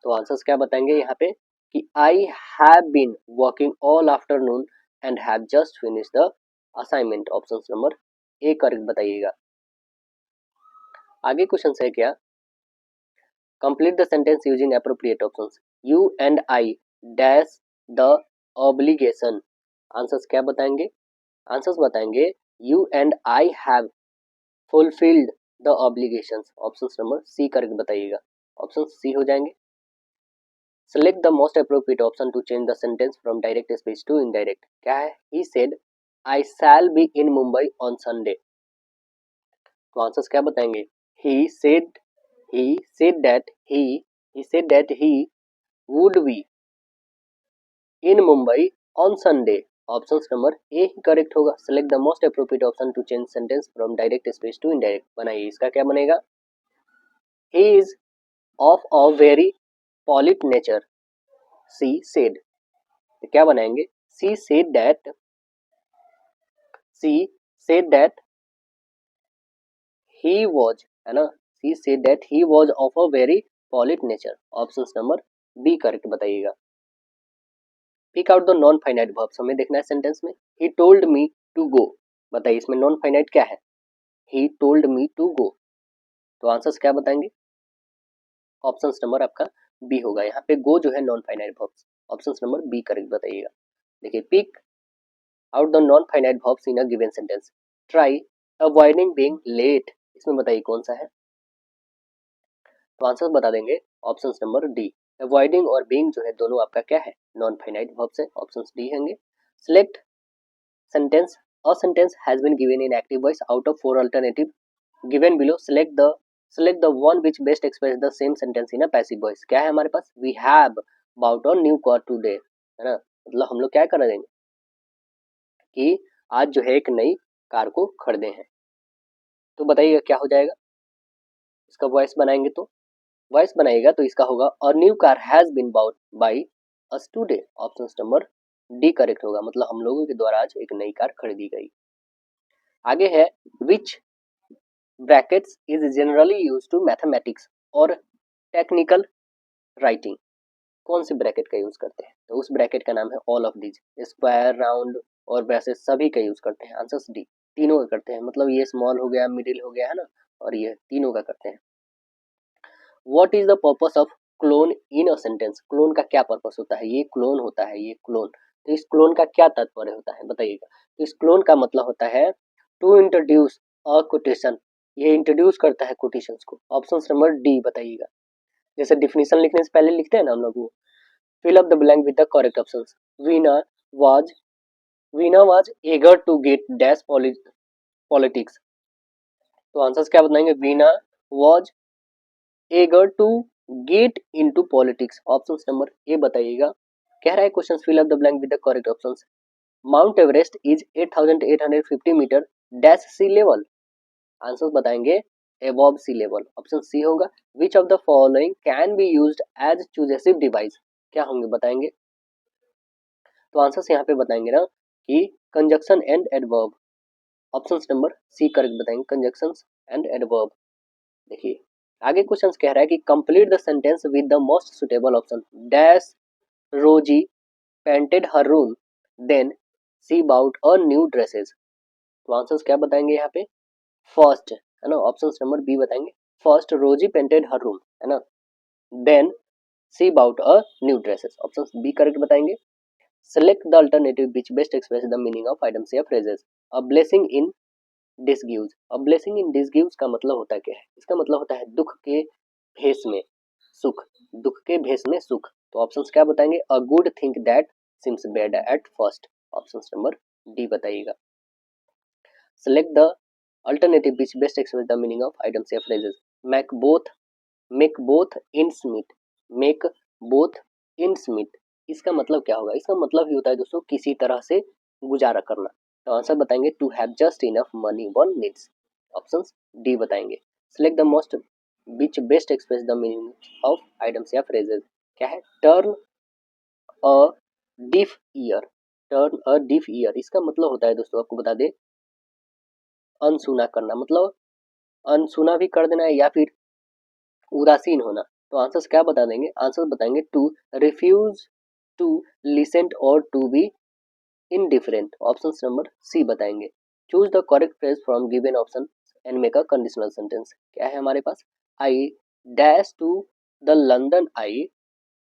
तो आंसर्स क्या बताएंगे यहाँ पे कि I have been working all afternoon and have just finish the assignment. Option number A correct बताइएगा। आगे question है क्या, complete the sentence using appropriate options. You and I dash the obligation. Answers क्या बताएंगे? आंसर्स बताएंगे you and I have fulfilled the obligations. Option number C correct बताइएगा, option C हो जाएंगे। Select the most appropriate option to change the sentence from direct speech to indirect. क्या है? He said I shall be in Mumbai on Sunday. तो answers क्या बताएंगे? He said that he would be in Mumbai on Sunday। Option number A ही correct होगा। Select the most appropriate option to change sentence from direct speech to indirect. बनाइए, इसका क्या बनेगा? He is of a very polite nature, she said. तो क्या बनाएंगे? She said that he was, है ना, she said that he was of a very polite nature. Option number B correct बताइएगा। Pick out the non finite verbs हमें देखना है sentence में। He told me to go. बताइए इसमें non finite क्या है? He told me to go. तो आंसर्स क्या बताएंगे? ऑप्शन नंबर आपका बी होगा। यहाँ पे गो जो है non finite verbs, option number B correct बताइएगा। देखिए, pick out the non finite verbs in a given sentence. Try avoiding being late, इसमें बताइए कौन सा है? तो आंसर बता देंगे, ऑप्शन नंबर डी। अवॉइडिंग और बीइंग जो है दोनों आपका क्या है? नॉन फाइनाइट वर्ब्स है, ऑप्शन डी होंगे। Select sentence, a sentence has been given in active voice out of 4 alternative given below. select the one which best express the same sentence in a passive voice। क्या है हमारे पास? we have bought a new car today, है ना, मतलब हम लोग क्या कर देंगे कि आज जो है एक नई कार को खरीदे हैं। तो बताइएगा क्या हो जाएगा, इसका वॉइस बनाएंगे तो वॉइस बनाइएगा तो इसका होगा a new car has been bought by us today. Option number D correct होगा, मतलब हम लोगों के द्वारा आज एक नई कार खरीदी गई। आगे है which brackets is generally use to mathematics और टेक्निकल राइटिंग। कौन से ब्रैकेट का यूज करते हैं, तो उस ब्रैकेट का नाम है all of these. Square, round और ब्रैसेस सभी का यूज करते हैं। आंसर डी, तीनों का करते हैं, मतलब ये स्मॉल हो गया, मिडिल हो गया है ना, और ये तीनों का करते हैं। What is the purpose of clone in a sentence. Clone का क्या पर्पस होता है, ये क्लोन होता है, ये क्लोन। तो इस क्लोन का क्या तात्पर्य होता है बताइएगा। तो इस क्लोन का मतलब होता है टू इंट्रोड्यूस अ कोटेशन, ये इंट्रोड्यूस करता है कोटेशंस को। ऑप्शन नंबर डी बताइएगा। जैसे डिफिनेशन लिखने से पहले लिखते हैं ना हम लोग, वो fill up the blank with the correct options. Veena was Veena was eager to get dash politics. तो आंसर्स क्या बताएंगे, Veena was eager to get into politics. Option number A बताइएगा। कह रहा है question fill up the blank with the correct options. Mount Everest is 8850 metre dash sea level. Answer बताएंगे above sea level. Option C होगा। Which of the following can be used as cohesive device. क्या होंगे बताएंगे, तो answers यहाँ पे बताएंगे ना कि conjunction and adverb. Option number C correct बताएंगे, कंजक्शन एंड एडवर्ब। देखिए आगे क्वेश्चन कह रहा है कि complete the sentence with the most suitable option. Dash Rosie painted her room then she bought a new dresses. तो आंसर्स क्या बताएंगे यहाँ पे, फर्स्ट है ना, ऑप्शन नंबर बी बताएंगे। First Rosie painted her room है ना, then she bought a new dresses. Option B correct बताएंगे। Select the alternative which best express the meaning of items या phrases. A blessing in disguise. अब blessing in डिसगिव्स का मतलब होता है क्या है, इसका मतलब होता है दुख के भेष में सुख, दुख के भेष में सुख। तो ऑप्शंस क्या बताएंगे, a good thing that seems bad at first. Option number D बताइएगा। Select the alternative which best express the meaning of items या phrases. Make both ends meet, make both ends meet, इसका मतलब क्या होगा, इसका मतलब ही होता है दोस्तों किसी तरह से गुजारा करना। तो आंसर बताएंगे to have just enough money one needs. Option D बताएंगे। Select the most which best express the meaning of items या फ्रेजेस। क्या है, turn a deaf ear, turn a deaf ear, इसका मतलब होता है दोस्तों आपको बता दे अनसुना करना, मतलब अनसुना भी कर देना है या फिर उदासीन होना। तो आंसर्स क्या बता देंगे, आंसर बताएंगे टू रिफ्यूज टू लिसन और to be indifferent. Option number C बताएंगे। Choose the correct phrase from given option and make a conditional sentence. क्या है हमारे पास, I dash to the London I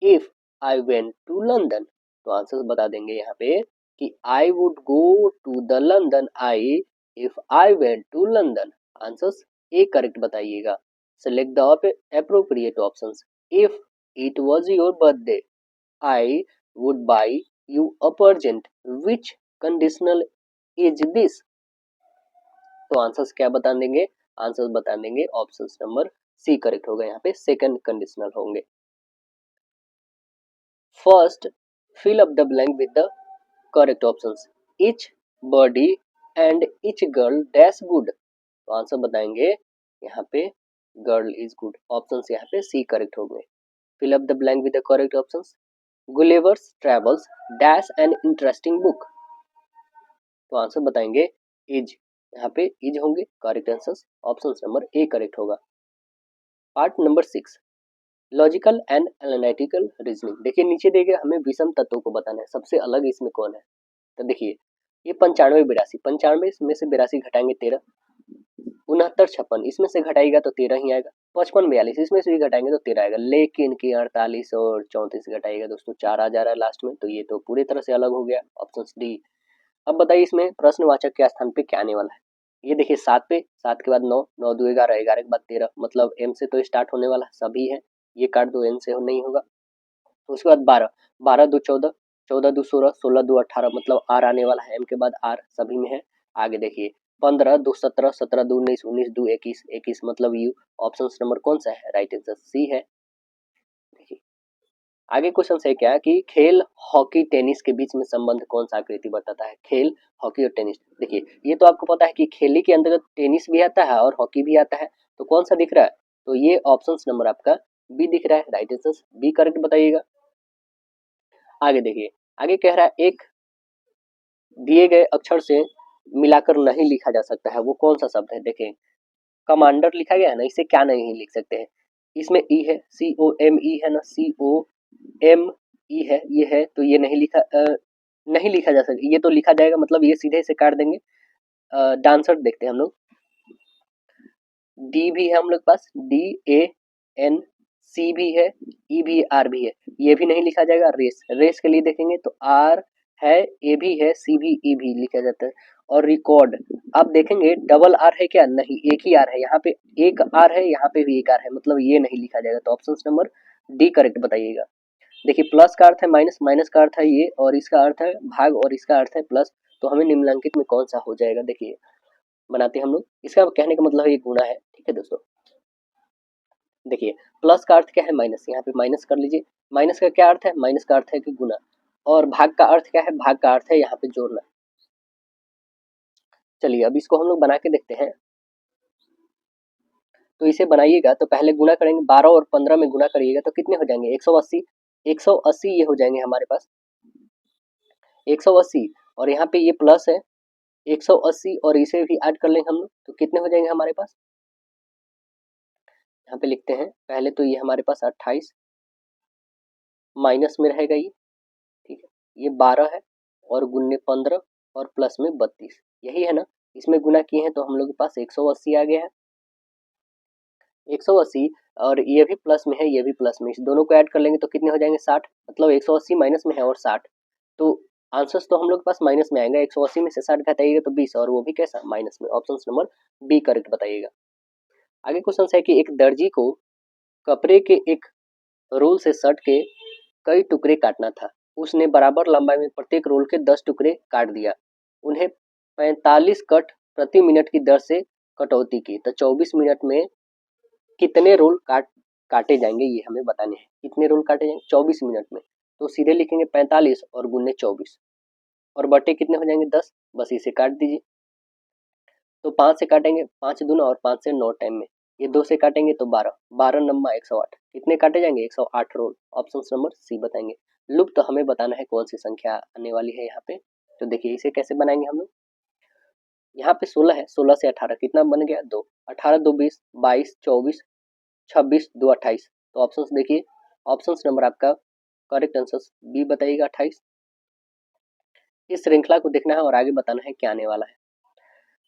if I went to London. तो answer बता देंगे यहाँ पे कि I would go to the London I if I went to London. Answers A correct बताइएगा। Select the appropriate options. If it was your birthday, I would buy you a present. Which conditional is this? तो answers क्या बता देंगे, answers बता देंगे option number C correct होगा, यहाँ पे सेकंड कंडीशनल होंगे। First fill up the blank with the correct options. Each body and each girl dash good. तो आंसर बताएंगे यहाँ पे गर्ल इज गुड। ऑप्शंस यहाँ पे सी करेक्ट हो गए। Fill up the blank with the correct options. Gulliver's travels dash an interesting book. तो answer बताएंगे इज, यहाँ पे इज होंगे correct answers. Option number A correct होगा। Part number 6 logical and analytical reasoning. देखिए नीचे देखे हमें विषम तत्वों को बताना है, सबसे अलग इसमें कौन है। तो देखिए ये 95 82, 95 में से 82 घटाएंगे 13, 69 56 इसमें से घटाएगा तो 13 ही आएगा, 55 42 इसमें से भी घटाएंगे तो 13 आएगा, लेकिन कि 48 और 34 घटाएगा दोस्तों 4 आ जा रहा है लास्ट में, तो ये तो पूरी तरह से अलग हो गया। Option D. अब बताइए इसमें प्रश्नवाचक के स्थान पे क्या आने वाला है। ये देखिए 7 पे, 7 के बाद 9, 9 2 11, 11 के बाद 13, मतलब एम से तो स्टार्ट होने वाला सभी है, ये काट दो एन से नहीं होगा। उसके बाद 12, 12 2 14, 14 2 16, 16 2 18, मतलब आर आने वाला है, एम के बाद आर सभी में है। आगे देखिए 15 2 17, 17 2 19, 19 2 21, 21 मतलब यू। ऑप्शन नंबर कौन सा है, राइट आंसर सी है। देखिए आगे क्वेश्चन है क्या कि खेल हॉकी टेनिस के बीच में संबंध कौन सा आकृति बताता है। खेल हॉकी और टेनिस, देखिए ये तो आपको पता है कि खेल के अंतर्गत टेनिस भी आता है और हॉकी भी आता है, तो कौन सा दिख रहा है, तो ये ऑप्शन नंबर आपका बी दिख रहा है, राइट आंसर बी करेक्ट बताइएगा। आगे देखिए, आगे कह रहा है एक दिए गए अक्षर से मिलाकर नहीं लिखा जा सकता है, वो कौन सा शब्द है। देखिए कमांडर लिखा गया है ना, इसे क्या नहीं लिख सकते हैं, इसमें ई है, COME है ना, COME है, ये है, तो ये नहीं लिखा नहीं लिखा जा सकता, ये तो लिखा जाएगा, मतलब ये सीधे से काट देंगे। डांसर देखते हैं हम लोग, डी भी है हम लोग पास, DAN, C भी है, E भी, R भी है, ये भी नहीं लिखा जाएगा। रेस, रेस के लिए देखेंगे तो R है, A भी है, C भी, E भी लिखा जाता है। और रिकॉर्ड, आप देखेंगे डबल R है क्या, नहीं, एक ही R है, यहाँ पे एक R है, यहाँ पे भी एक R है, मतलब ये नहीं लिखा जाएगा, तो ऑप्शन नंबर डी करेक्ट बताइएगा। देखिए प्लस का अर्थ है माइनस, माइनस का अर्थ है ये, और इसका अर्थ है भाग, और इसका अर्थ है प्लस, तो हमें निम्नलिखित में कौन सा हो जाएगा। देखिए बनाते हैं हम लोग, इसका कहने का मतलब ये गुणा है, ठीक है दोस्तों। देखिए प्लस का अर्थ क्या है, माइनस, यहाँ पे माइनस कर लीजिए, माइनस का क्या अर्थ है, माइनस का अर्थ है कि गुना, और भाग का अर्थ क्या है, भाग का अर्थ है यहाँ पे जोड़ना। चलिए अब इसको हम लोग बना के देखते हैं, तो इसे बनाइएगा तो पहले गुना करेंगे, 12 और 15 में गुना करिएगा तो कितने हो जाएंगे, 180, 180 ये हो जाएंगे हमारे पास, 180, और यहाँ पे ये प्लस है 180, और इसे भी ऐड कर लेंगे हम लोग, तो कितने हो जाएंगे हमारे पास, यहाँ पे लिखते हैं पहले, तो ये हमारे पास 28 माइनस में रहेगा ये, ठीक है, ये 12 है, और गुन्ने 15, और प्लस में 32, यही है ना, इसमें गुना किए हैं तो हम लोग के पास 180 आ गया है, 180, और ये भी प्लस में है, ये भी प्लस में, इस दोनों को ऐड कर लेंगे तो कितने हो जाएंगे 60, मतलब 180 माइनस में है और 60, तो आंसर्स तो हम लोग के पास माइनस में आएगा, 180 में से 60 घटाइएगा तो 20, और वो भी कैसा, माइनस में, ऑप्शन नंबर बी करेक्ट बताइएगा। आगे क्वेश्चन है कि एक दर्जी को कपड़े के एक रोल से शर्ट के कई टुकड़े काटना था, उसने बराबर लंबाई में प्रत्येक रोल के 10 टुकड़े काट दिया, उन्हें 45 कट प्रति मिनट की दर से कटौती की, तो 24 मिनट में कितने रोल काटे जाएंगे, ये हमें बताने हैं, कितने रोल काटे जाएंगे 24 मिनट में, तो सीधे लिखेंगे 45 और गुने 24, और बटे कितने हो जाएंगे 10, बस इसे काट दीजिए, तो 5 से काटेंगे, 5 दूना और 5 से 9 टाइम में, ये 2 से काटेंगे तो 12, 12 नम्मा 108, कितने काटे जाएंगे 108 रोल, ऑप्शन नंबर सी बताएंगे। लुप्त तो हमें बताना है कौन सी संख्या आने वाली है यहाँ पे, तो देखिए इसे कैसे बनाएंगे हम लोग, यहाँ पे 16 है, 16 से 18 कितना बन गया 2, 18 2 20, 22 24, 26 2 28, तो ऑप्शंस देखिए, ऑप्शन नंबर आपका करेक्ट आंसर बी बताइएगा 28। इस श्रृंखला को देखना है और आगे बताना है क्या आने वाला है,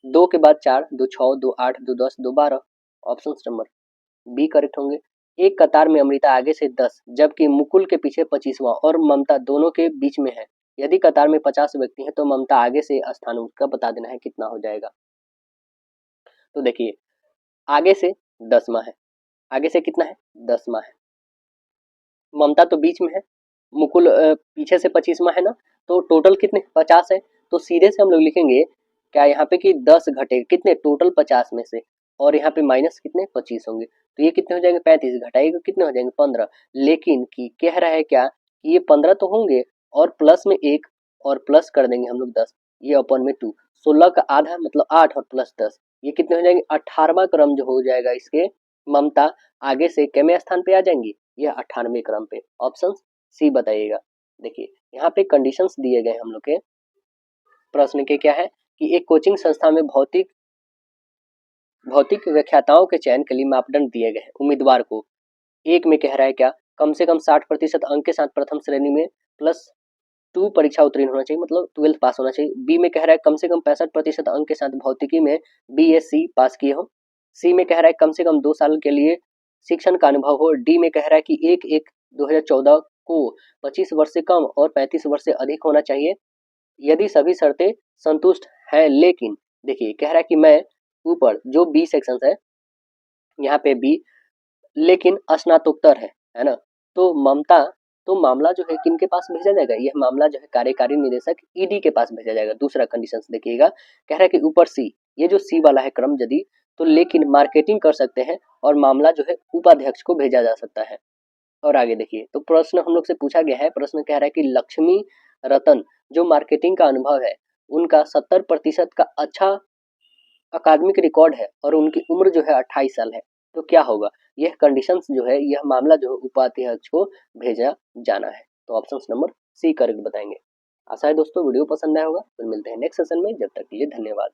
2 के बाद 4, 2 6, 2 8, 2 10, 2 12, ऑप्शन नंबर बी करेक्ट होंगे। एक कतार में अमृता आगे से 10 जबकि मुकुल के पीछे 25वां और ममता दोनों के बीच में है, यदि कतार में 50 व्यक्ति हैं तो ममता आगे से स्थान उसका बता देना है कितना हो जाएगा। तो देखिए आगे से 10वां है, आगे से कितना है 10वां है, ममता तो बीच में है, मुकुल पीछे से 25वां है ना, तो टोटल कितने 50 है, तो सीधे से हम लोग लिखेंगे क्या यहाँ पे कि 10 घटे कितने टोटल 50 में से, और यहाँ पे माइनस कितने 25 होंगे, तो ये कितने हो जाएंगे 35, घटाएगा कितने हो जाएंगे 15, लेकिन कि कह रहा है क्या कि ये 15 तो होंगे और प्लस में 1 और प्लस कर देंगे हम लोग 10, ये अपन में 2, 16 का आधा मतलब 8 और प्लस 10, ये कितने हो जाएंगे 18वां क्रम जो हो जाएगा इसके, ममता आगे से कितने स्थान पे आ जाएंगी, यह 98वें क्रम पे, ऑप्शन सी बताइएगा। देखिए यहाँ पे कंडीशंस दिए गए हम लोग के प्रश्न के क्या है कि एक कोचिंग संस्था में भौतिक व्याख्याताओं के चयन के लिए मापदंड दिए गए हैं, उम्मीदवार को एक में कह रहा है क्या कम से कम 60% अंक के साथ प्रथम श्रेणी में +2 परीक्षा उत्तीर्ण होना चाहिए, मतलब 12th पास होना चाहिए। बी में कह रहा है कम से कम 65% अंक के साथ भौतिकी में BSc पास किए हो। सी में कह रहा है कम से कम 2 साल के लिए शिक्षण का अनुभव हो। डी में कह रहा है कि 1/1/2014 को 25 वर्ष से कम और 35 वर्ष से अधिक होना चाहिए यदि सभी शर्तें संतुष्ट है, लेकिन देखिए कह रहा है कि मैं ऊपर जो बी सेक्शन है यहाँ पे बी, लेकिन स्नातकोत्तर है ना, तो ममता तो मामला जो है किनके पास भेजा जाएगा, यह मामला जो है कार्यकारी निदेशक ईडी के पास भेजा जाएगा। दूसरा कंडीशन देखिएगा, कह रहा है कि ऊपर सी, ये जो सी वाला है क्रम यदि तो लेकिन मार्केटिंग कर सकते हैं और मामला जो है उपाध्यक्ष को भेजा जा सकता है, और आगे देखिए, तो प्रश्न हम लोग से पूछा गया है, प्रश्न कह रहा है कि लक्ष्मी रतन जो मार्केटिंग का अनुभव है, उनका 70% का अच्छा अकादमिक रिकॉर्ड है और उनकी उम्र जो है 28 साल है, तो क्या होगा? यह कंडीशंस जो है, यह मामला जो है उपाध्यक्ष को भेजा जाना है। तो ऑप्शन नंबर सी करेक्ट बताएंगे। आशा है दोस्तों वीडियो पसंद आया होगा, फिर मिलते हैं नेक्स्ट सेशन में, जब तक के लिए धन्यवाद।